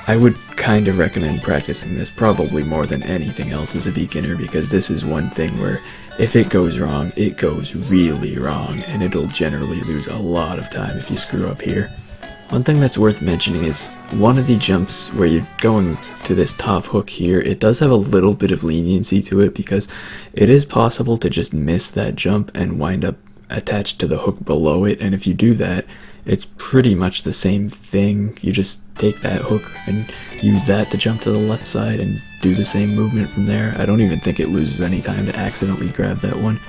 I would kind of recommend practicing this probably more than anything else as a beginner, because this is one thing where if it goes wrong, it goes really wrong, and it'll generally lose a lot of time if you screw up here. One thing that's worth mentioning is one of the jumps where you're going to this top hook here, it does have a little bit of leniency to it, because it is possible to just miss that jump and wind up attached to the hook below it, and if you do that, it's pretty much the same thing. You just take that hook and use that to jump to the left side and do the same movement from there. I don't even think it loses any time to accidentally grab that one.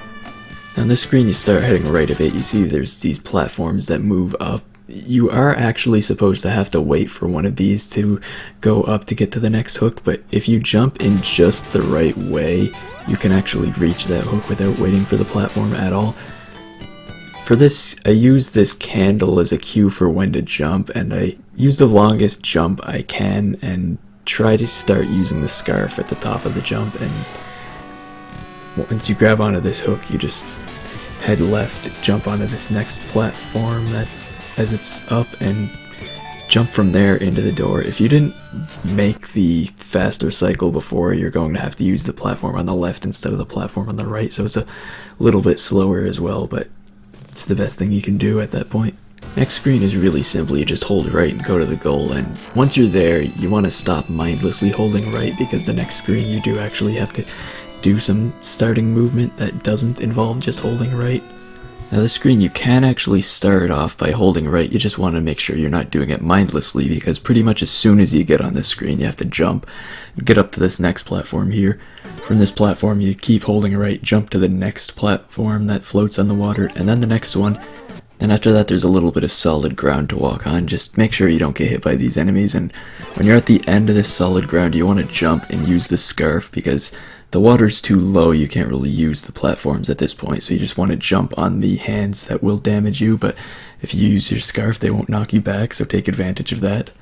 On this screen, you start heading right of it, you see there's these platforms that move up. You are actually supposed to have to wait for one of these to go up to get to the next hook, but if you jump in just the right way, you can actually reach that hook without waiting for the platform at all. For this, I use this candle as a cue for when to jump, and I use the longest jump I can and try to start using the scarf at the top of the jump, and once you grab onto this hook, you just head left, jump onto this next platform that as it's up, and jump from there into the door. If you didn't make the faster cycle before, you're going to have to use the platform on the left instead of the platform on the right, so it's a little bit slower as well, but it's the best thing you can do at that point. Next screen is really simple. You just hold right and go to the goal, and once you're there, you want to stop mindlessly holding right, because the next screen you do actually have to do some starting movement that doesn't involve just holding right. Now this screen, you can actually start off by holding right. You just want to make sure you're not doing it mindlessly, because pretty much as soon as you get on this screen, you have to jump and get up to this next platform here. From this platform, you keep holding right, jump to the next platform that floats on the water, and then the next one. Then after that, there's a little bit of solid ground to walk on. Just make sure you don't get hit by these enemies, and when you're at the end of this solid ground, you want to jump and use the scarf, because the water's too low, you can't really use the platforms at this point, so you just want to jump on the hands that will damage you, but if you use your scarf, they won't knock you back, so take advantage of that.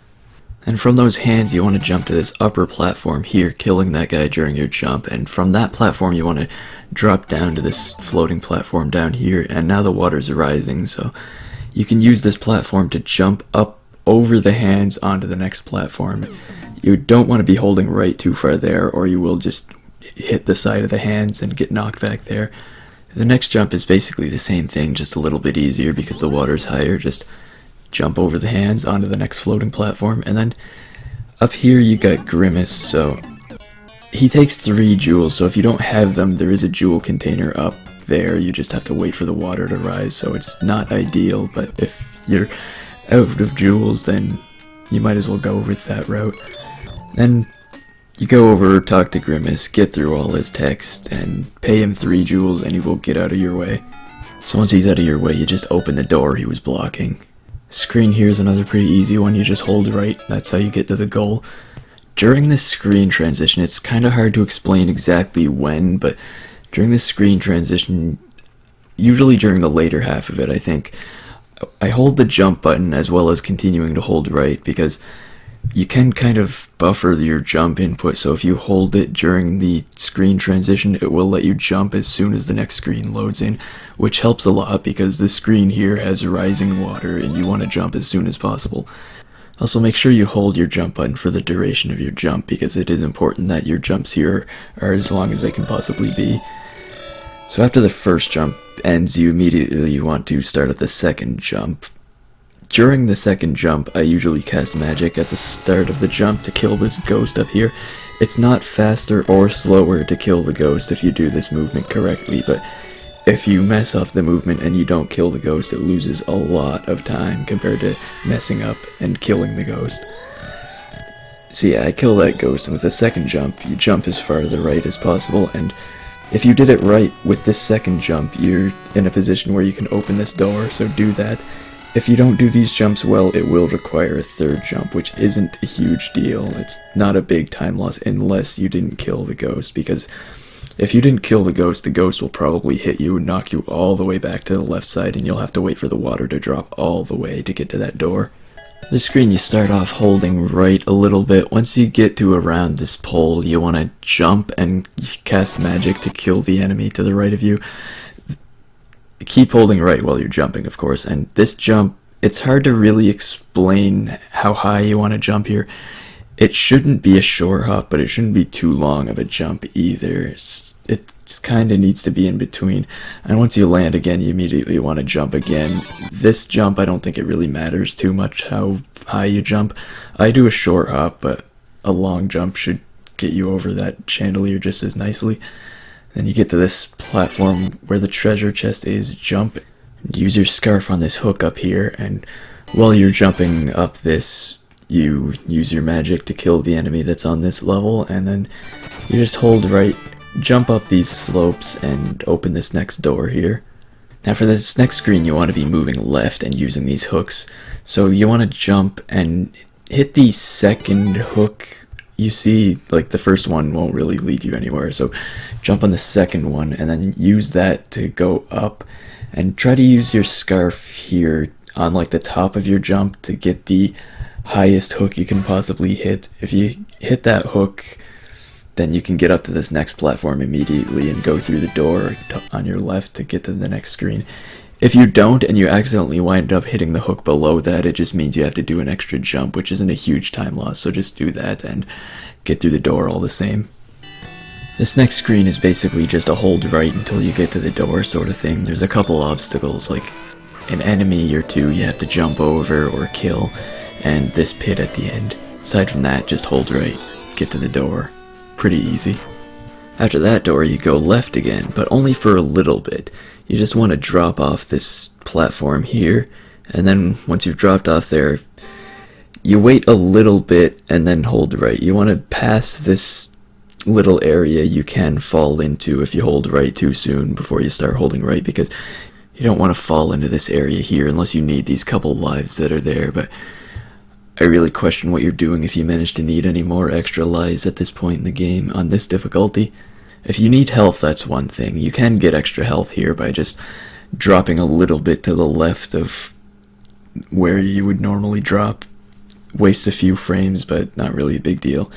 And from those hands, you want to jump to this upper platform here, killing that guy during your jump, and from that platform, you want to drop down to this floating platform down here, and now the water's rising, so you can use this platform to jump up over the hands onto the next platform. You don't want to be holding right too far there, or you will just hit the side of the hands and get knocked back there. The next jump is basically the same thing, just a little bit easier because the water's higher. Just jump over the hands onto the next floating platform, and then up here you got Grimace. So he takes 3 jewels, so if you don't have them, there is a jewel container up there. You just have to wait for the water to rise, so it's not ideal, but if you're out of jewels, then you might as well go with that route. Then you go over, talk to Grimace, get through all his text, and pay him 3 jewels, and he will get out of your way. So once he's out of your way, you just open the door he was blocking. Screen here is another pretty easy one. You just hold right, that's how you get to the goal. During this screen transition, it's kind of hard to explain exactly when, but during this screen transition, usually during the later half of it, I think, I hold the jump button as well as continuing to hold right, because you can kind of buffer your jump input, so if you hold it during the screen transition, it will let you jump as soon as the next screen loads in, which helps a lot because the screen here has rising water and you want to jump as soon as possible. Also, make sure you hold your jump button for the duration of your jump, because it is important that your jumps here are as long as they can possibly be. So after the first jump ends, you immediately want to start at the second jump. During the second jump, I usually cast magic at the start of the jump to kill this ghost up here. It's not faster or slower to kill the ghost if you do this movement correctly, but if you mess up the movement and you don't kill the ghost, it loses a lot of time compared to messing up and killing the ghost. So yeah, I kill that ghost, and with the second jump, you jump as far to the right as possible, and if you did it right with this second jump, you're in a position where you can open this door, so do that. If you don't do these jumps well, it will require a third jump, which isn't a huge deal. It's not a big time loss unless you didn't kill the ghost, because if you didn't kill the ghost will probably hit you and knock you all the way back to the left side, and you'll have to wait for the water to drop all the way to get to that door. This screen you start off holding right a little bit. Once you get to around this pole, you want to jump and cast magic to kill the enemy to the right of you. Keep holding right while you're jumping, of course, and this jump, it's hard to really explain how high you want to jump here. It shouldn't be a short hop, but it shouldn't be too long of a jump either. It kind of needs to be in between, and once you land again, you immediately want to jump again. This jump, I don't think it really matters too much how high you jump. I do a short hop, but a long jump should get you over that chandelier just as nicely. Then you get to this platform where the treasure chest is. Jump, use your scarf on this hook up here, and while you're jumping up this, you use your magic to kill the enemy that's on this level, and then you just hold right, jump up these slopes, and open this next door here. Now for this next screen, you want to be moving left and using these hooks. So you want to jump and hit the second hook. You see, like, the first one won't really lead you anywhere, so jump on the second one and then use that to go up, and try to use your scarf here on like the top of your jump to get the highest hook you can possibly hit. If you hit that hook, then you can get up to this next platform immediately and go through the door on your left to get to the next screen. If you don't and you accidentally wind up hitting the hook below that, it just means you have to do an extra jump, which isn't a huge time loss, so just do that and get through the door all the same. This next screen is basically just a hold right until you get to the door sort of thing. There's a couple obstacles, like an enemy or two you have to jump over or kill, and this pit at the end. Aside from that, just hold right, get to the door. Pretty easy. After that door, you go left again, but only for a little bit. You just want to drop off this platform here, and then once you've dropped off there, you wait a little bit and then hold right. You want to pass this little area you can fall into if you hold right too soon before you start holding right, because you don't want to fall into this area here unless you need these couple lives that are there. But I really question what you're doing if you manage to need any more extra lives at this point in the game on this difficulty. If you need health, that's one thing. You can get extra health here by just dropping a little bit to the left of where you would normally drop. Waste a few frames, but not really a big deal.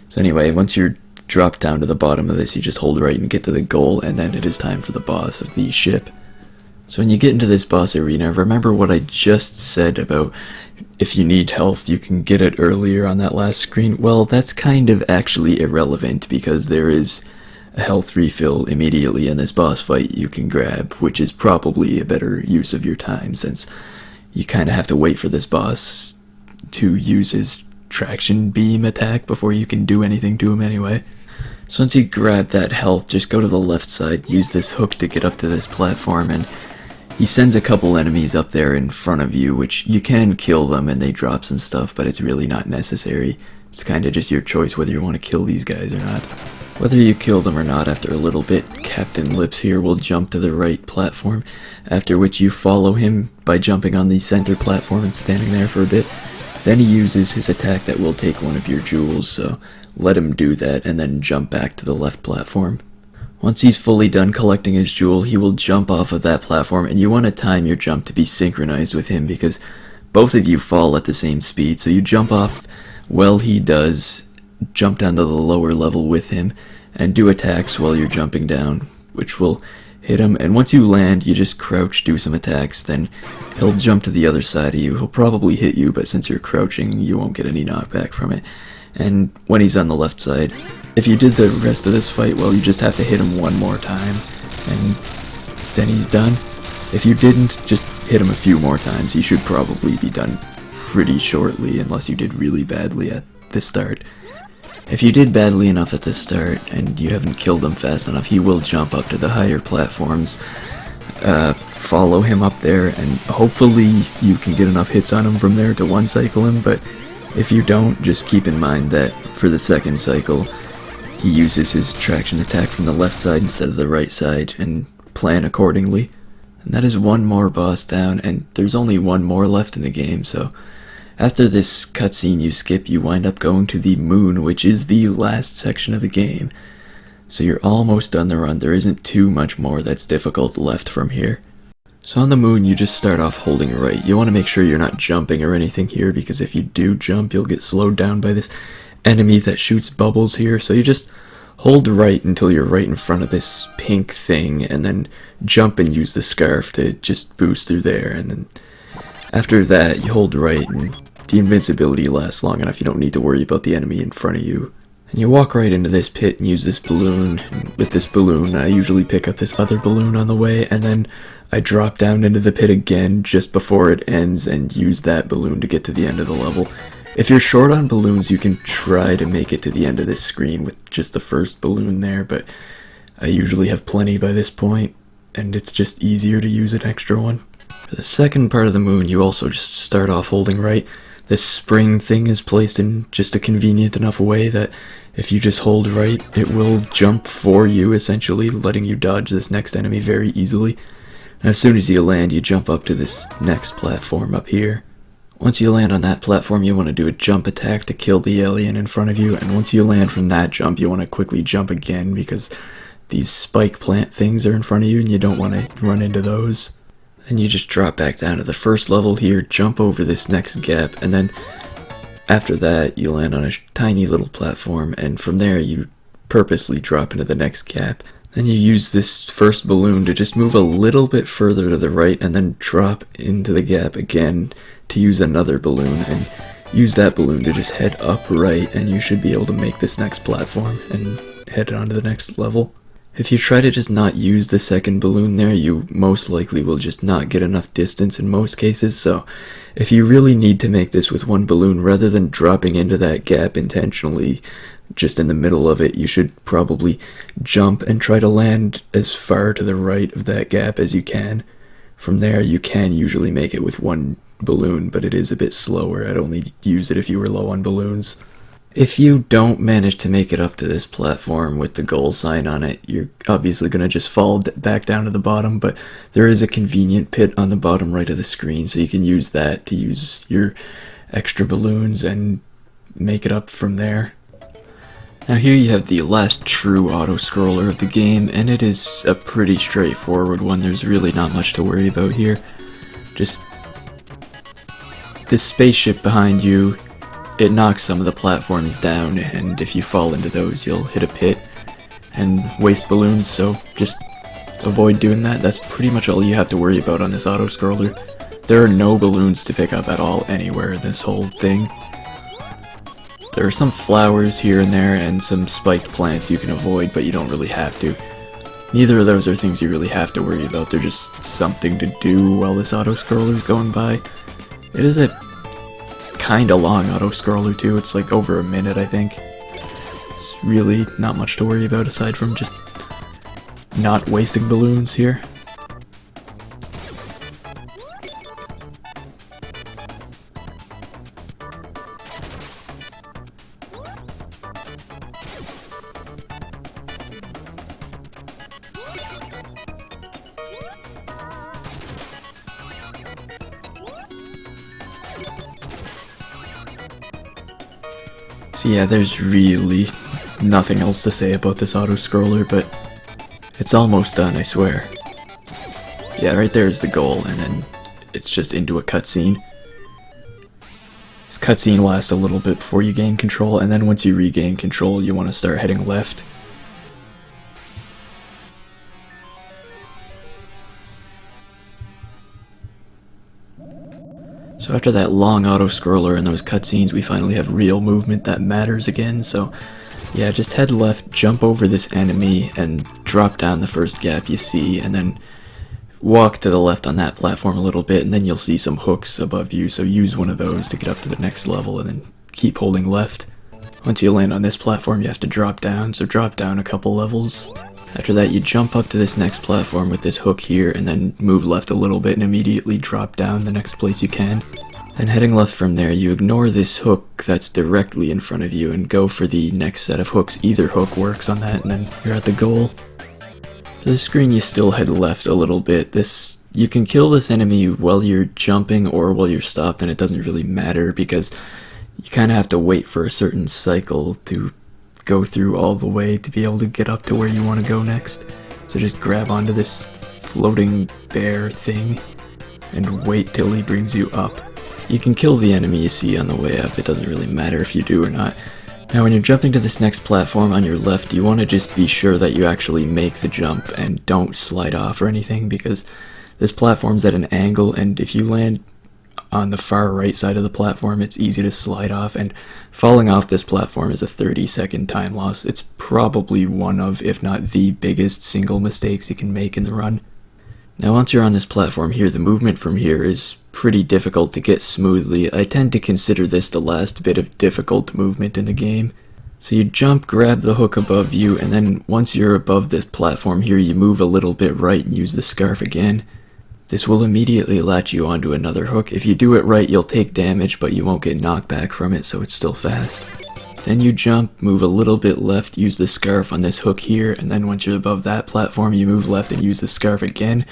So anyway, once you're dropped down to the bottom of this, you just hold right and get to the goal, and then it is time for the boss of the ship. So when you get into this boss arena, remember what I just said about if you need health, you can get it earlier on that last screen? Well, that's kind of actually irrelevant, because there is a health refill immediately in this boss fight you can grab, which is probably a better use of your time, since you kind of have to wait for this boss to use his traction beam attack before you can do anything to him anyway. So once you grab that health, just go to the left side, use this hook to get up to this platform, and he sends a couple enemies up there in front of you, which you can kill them and they drop some stuff, but it's really not necessary. It's kind of just your choice whether you want to kill these guys or not. Whether you kill them or not, after a little bit, Captain Lips here will jump to the right platform, after which you follow him by jumping on the center platform and standing there for a bit. Then he uses his attack that will take one of your jewels, so let him do that and then jump back to the left platform. Once he's fully done collecting his jewel, he will jump off of that platform, and you want to time your jump to be synchronized with him, because both of you fall at the same speed, so you jump off while he does, jump down to the lower level with him, and do attacks while you're jumping down, which will hit him. And once you land, you just crouch, do some attacks, then he'll jump to the other side of you. He'll probably hit you, but since you're crouching, you won't get any knockback from it. And when he's on the left side, if you did the rest of this fight, well, you just have to hit him one more time, and then he's done. If you didn't, just hit him a few more times. He should probably be done pretty shortly, unless you did really badly at the start. If you did badly enough at the start, and you haven't killed him fast enough, he will jump up to the higher platforms. Follow him up there, and hopefully you can get enough hits on him from there to one-cycle him, but if you don't, just keep in mind that for the second cycle, he uses his traction attack from the left side instead of the right side, and plan accordingly. And that is one more boss down, and there's only one more left in the game, so after this cutscene you skip, you wind up going to the moon, which is the last section of the game. So you're almost done the run. There isn't too much more that's difficult left from here. So on the moon, you just start off holding right. You want to make sure you're not jumping or anything here, because if you do jump, you'll get slowed down by this enemy that shoots bubbles here. So you just hold right until you're right in front of this pink thing, and then jump and use the scarf to just boost through there. And then after that, you hold right, and the invincibility lasts long enough. You don't need to worry about the enemy in front of you. And you walk right into this pit and use this balloon. And with this balloon, I usually pick up this other balloon on the way, and then I drop down into the pit again just before it ends and use that balloon to get to the end of the level. If you're short on balloons, you can try to make it to the end of this screen with just the first balloon there, but I usually have plenty by this point, and it's just easier to use an extra one. For the second part of the moon, you also just start off holding right. This spring thing is placed in just a convenient enough way that if you just hold right, it will jump for you, essentially, letting you dodge this next enemy very easily. And as soon as you land, you jump up to this next platform up here. Once you land on that platform, you want to do a jump attack to kill the alien in front of you, and once you land from that jump, you want to quickly jump again, because these spike plant things are in front of you and you don't want to run into those. Then you just drop back down to the first level here, jump over this next gap, and then after that you land on a tiny little platform, and from there you purposely drop into the next gap. Then you use this first balloon to just move a little bit further to the right, and then drop into the gap again to use another balloon, and use that balloon to just head up right, and you should be able to make this next platform and head on to the next level. If you try to just not use the second balloon there, you most likely will just not get enough distance in most cases, so if you really need to make this with one balloon, rather than dropping into that gap intentionally just in the middle of it, you should probably jump and try to land as far to the right of that gap as you can. From there, you can usually make it with one balloon, but it is a bit slower. I'd only use it if you were low on balloons. If you don't manage to make it up to this platform with the goal sign on it, you're obviously going to just fall back down to the bottom, but there is a convenient pit on the bottom right of the screen, so you can use that to use your extra balloons and make it up from there. Now here you have the last true auto-scroller of the game, and it is a pretty straightforward one. There's really not much to worry about here. Just this spaceship behind you, it knocks some of the platforms down, and if you fall into those, you'll hit a pit and waste balloons, so just avoid doing that. That's pretty much all you have to worry about on this auto-scroller. There are no balloons to pick up at all anywhere in this whole thing. There are some flowers here and there and some spiked plants you can avoid, but you don't really have to. Neither of those are things you really have to worry about. They're just something to do while this auto-scroller is going by. It is a kinda long auto-scroller too. It's like over a minute, I think. It's really not much to worry about aside from just not wasting balloons here. So yeah, there's really nothing else to say about this auto-scroller, but it's almost done, I swear. Yeah, right there is the goal, and then it's just into a cutscene. This cutscene lasts a little bit before you gain control, and then once you regain control, you want to start heading left. So after that long auto-scroller and those cutscenes, we finally have real movement that matters again, so yeah, just head left, jump over this enemy, and drop down the first gap you see, and then walk to the left on that platform a little bit, and then you'll see some hooks above you, so use one of those to get up to the next level, and then keep holding left. Once you land on this platform, you have to drop down, so drop down a couple levels. After that, you jump up to this next platform with this hook here, and then move left a little bit and immediately drop down the next place you can. Then heading left from there, you ignore this hook that's directly in front of you and go for the next set of hooks. Either hook works on that, and then you're at the goal. For the screen, you still head left a little bit. You can kill this enemy while you're jumping or while you're stopped, and it doesn't really matter because you kind of have to wait for a certain cycle to go through all the way to be able to get up to where you want to go next. So just grab onto this floating bear thing and wait till he brings you up. You can kill the enemy you see on the way up, it doesn't really matter if you do or not. Now when you're jumping to this next platform on your left, you want to just be sure that you actually make the jump and don't slide off or anything, because this platform's at an angle, and if you land on the far right side of the platform, it's easy to slide off, and falling off this platform is a 30-second time loss. It's probably one of, if not the biggest single mistakes you can make in the run. Now once you're on this platform here, the movement from here is pretty difficult to get smoothly. I tend to consider this the last bit of difficult movement in the game. So you jump, grab the hook above you, and then once you're above this platform here, you move a little bit right and use the scarf again. This will immediately latch you onto another hook. If you do it right, you'll take damage, but you won't get knocked back from it, so it's still fast. Then you jump, move a little bit left, use the scarf on this hook here, and then once you're above that platform, you move left and use the scarf again,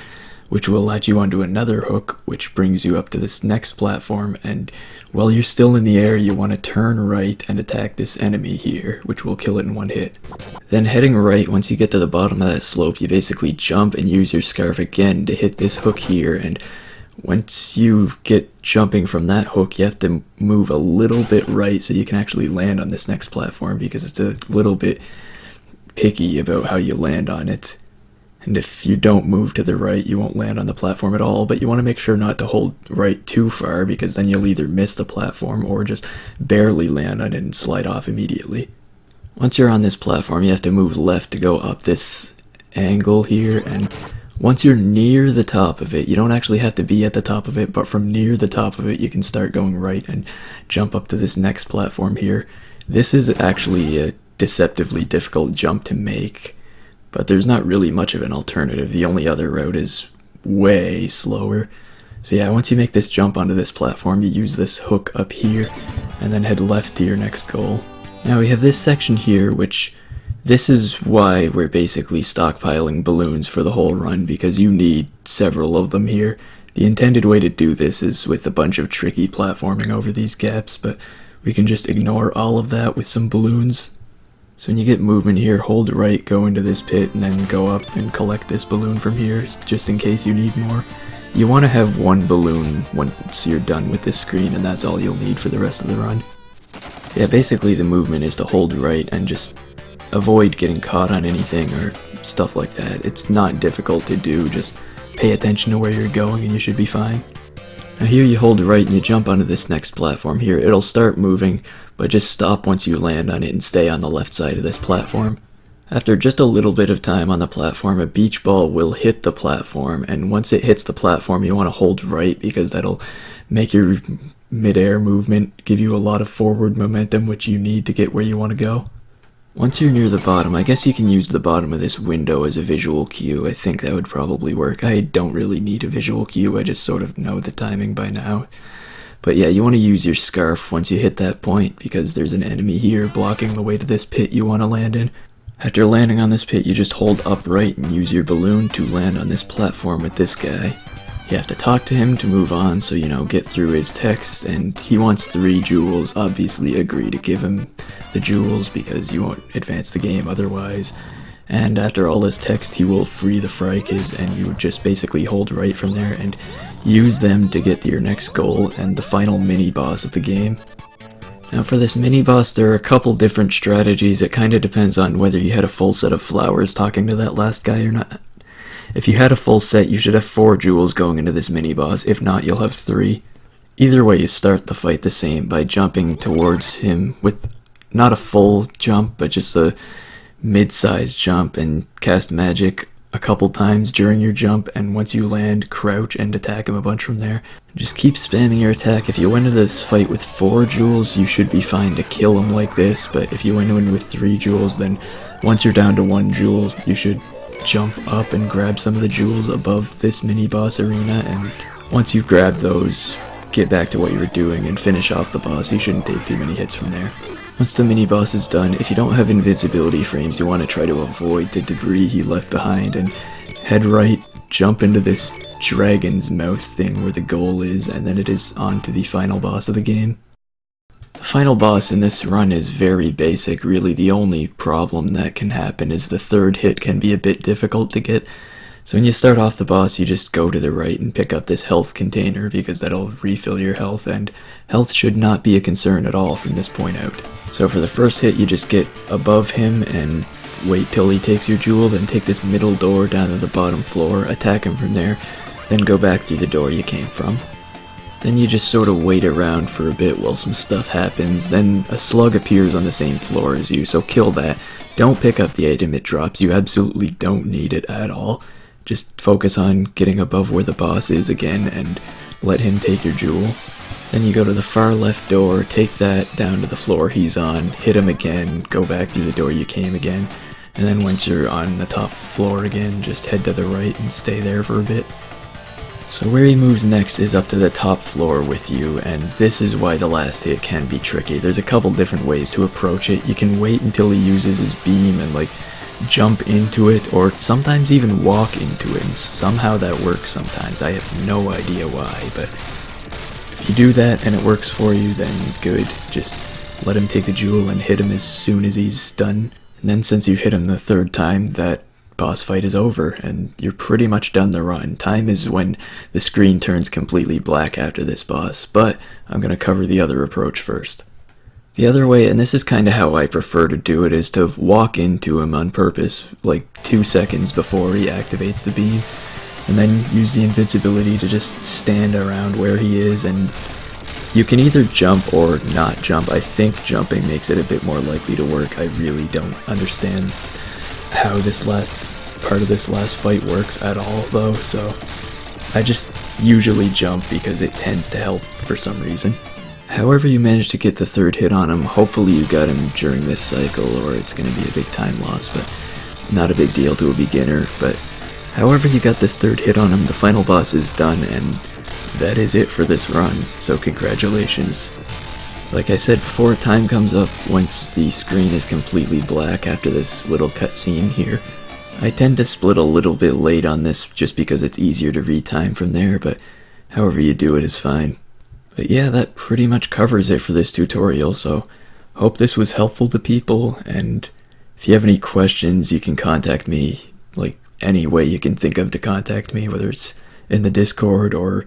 which will latch you onto another hook, which brings you up to this next platform, and while you're still in the air, you want to turn right and attack this enemy here, which will kill it in one hit. Then heading right, once you get to the bottom of that slope, you basically jump and use your scarf again to hit this hook here, and once you get jumping from that hook, you have to move a little bit right so you can actually land on this next platform, because it's a little bit picky about how you land on it. And if you don't move to the right, you won't land on the platform at all, but you want to make sure not to hold right too far, because then you'll either miss the platform or just barely land on it and slide off immediately. Once you're on this platform, you have to move left to go up this angle here, and once you're near the top of it, you don't actually have to be at the top of it, but from near the top of it, you can start going right and jump up to this next platform here. This is actually a deceptively difficult jump to make, but there's not really much of an alternative. The only other route is way slower. So yeah, once you make this jump onto this platform, you use this hook up here, and then head left to your next goal. Now we have this section here, which this is why we're basically stockpiling balloons for the whole run, because you need several of them here. The intended way to do this is with a bunch of tricky platforming over these gaps, but we can just ignore all of that with some balloons. So when you get movement here, hold right, go into this pit, and then go up and collect this balloon from here, just in case you need more. You want to have one balloon once you're done with this screen, and that's all you'll need for the rest of the run. So yeah, basically the movement is to hold right and just avoid getting caught on anything or stuff like that. It's not difficult to do, just pay attention to where you're going and you should be fine. Now here you hold right and you jump onto this next platform here. It'll start moving, but just stop once you land on it and stay on the left side of this platform. After just a little bit of time on the platform, a beach ball will hit the platform, and once it hits the platform, you want to hold right, because that'll make your mid-air movement give you a lot of forward momentum, which you need to get where you want to go. Once you're near the bottom, I guess you can use the bottom of this window as a visual cue. I think that would probably work. I don't really need a visual cue, I just sort of know the timing by now. But yeah, you want to use your scarf once you hit that point, because there's an enemy here blocking the way to this pit you want to land in. After landing on this pit, you just hold upright and use your balloon to land on this platform with this guy. You have to talk to him to move on, so get through his text, and he wants 3 jewels. Obviously agree to give him the jewels, because you won't advance the game otherwise. And after all this text, he will free the Frikes, and you just basically hold right from there and use them to get to your next goal and the final mini-boss of the game. Now for this mini-boss, there are a couple different strategies. It kinda depends on whether you had a full set of flowers talking to that last guy or not. If you had a full set, you should have 4 jewels going into this mini-boss. If not, you'll have 3. Either way, you start the fight the same, by jumping towards him with not a full jump, but just a mid-sized jump, and cast magic a couple times during your jump, and once you land, crouch and attack him a bunch from there. Just keep spamming your attack. If you went into this fight with 4 jewels, you should be fine to kill him like this, but if you went in with 3 jewels, then once you're down to 1 jewel, you should jump up and grab some of the jewels above this mini-boss arena, and once you grab those, get back to what you were doing and finish off the boss. You shouldn't take too many hits from there. Once the mini-boss is done, if you don't have invincibility frames, you want to try to avoid the debris he left behind, and head right, jump into this dragon's mouth thing where the goal is, and then it is on to the final boss of the game. The final boss in this run is very basic. Really, the only problem that can happen is the 3rd hit can be a bit difficult to get. So when you start off the boss, you just go to the right and pick up this health container because that'll refill your health, and health should not be a concern at all from this point out. So for the first hit, you just get above him and wait till he takes your jewel, then take this middle door down to the bottom floor, attack him from there, then go back through the door you came from. Then you just sort of wait around for a bit while some stuff happens, then a slug appears on the same floor as you, so kill that. Don't pick up the item it drops, you absolutely don't need it at all. Just focus on getting above where the boss is again and let him take your jewel. Then you go to the far left door, take that down to the floor he's on, hit him again, go back through the door you came again, and then once you're on the top floor again, just head to the right and stay there for a bit. So where he moves next is up to the top floor with you, and this is why the last hit can be tricky. There's a couple different ways to approach it. You can wait until he uses his beam and like jump into it, or sometimes even walk into it, and somehow that works sometimes. I have no idea why, but if you do that and it works for you, then good. Just let him take the jewel and hit him as soon as he's done. And then since you've hit him the third time, that boss fight is over, and you're pretty much done the run. Time is when the screen turns completely black after this boss, but I'm going to cover the other approach first. The other way, and this is kind of how I prefer to do it, is to walk into him on purpose, like 2 seconds before he activates the beam, and then use the invincibility to just stand around where he is, and you can either jump or not jump. I think jumping makes it a bit more likely to work. I really don't understand how this last part of this last fight works at all though, so I just usually jump because it tends to help for some reason. However you manage to get the third hit on him, hopefully you got him during this cycle or it's going to be a big time loss, but not a big deal to a beginner. But however you got this third hit on him, the final boss is done, and that is it for this run, so congratulations. Like I said before, time comes up once the screen is completely black after this little cutscene here. I tend to split a little bit late on this just because it's easier to read time from there, but however you do it is fine. But yeah, that pretty much covers it for this tutorial, so hope this was helpful to people, and if you have any questions you can contact me, like any way you can think of to contact me, whether it's in the Discord or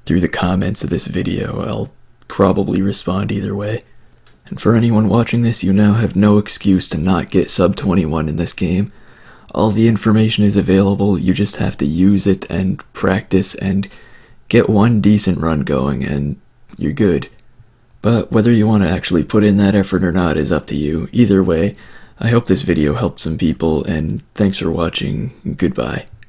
through the comments of this video. I'll probably respond either way. And for anyone watching this, you now have no excuse to not get sub 21 in this game. All the information is available, you just have to use it and practice and get one decent run going and you're good. But whether you want to actually put in that effort or not is up to you. Either way, I hope this video helped some people, and thanks for watching. Goodbye.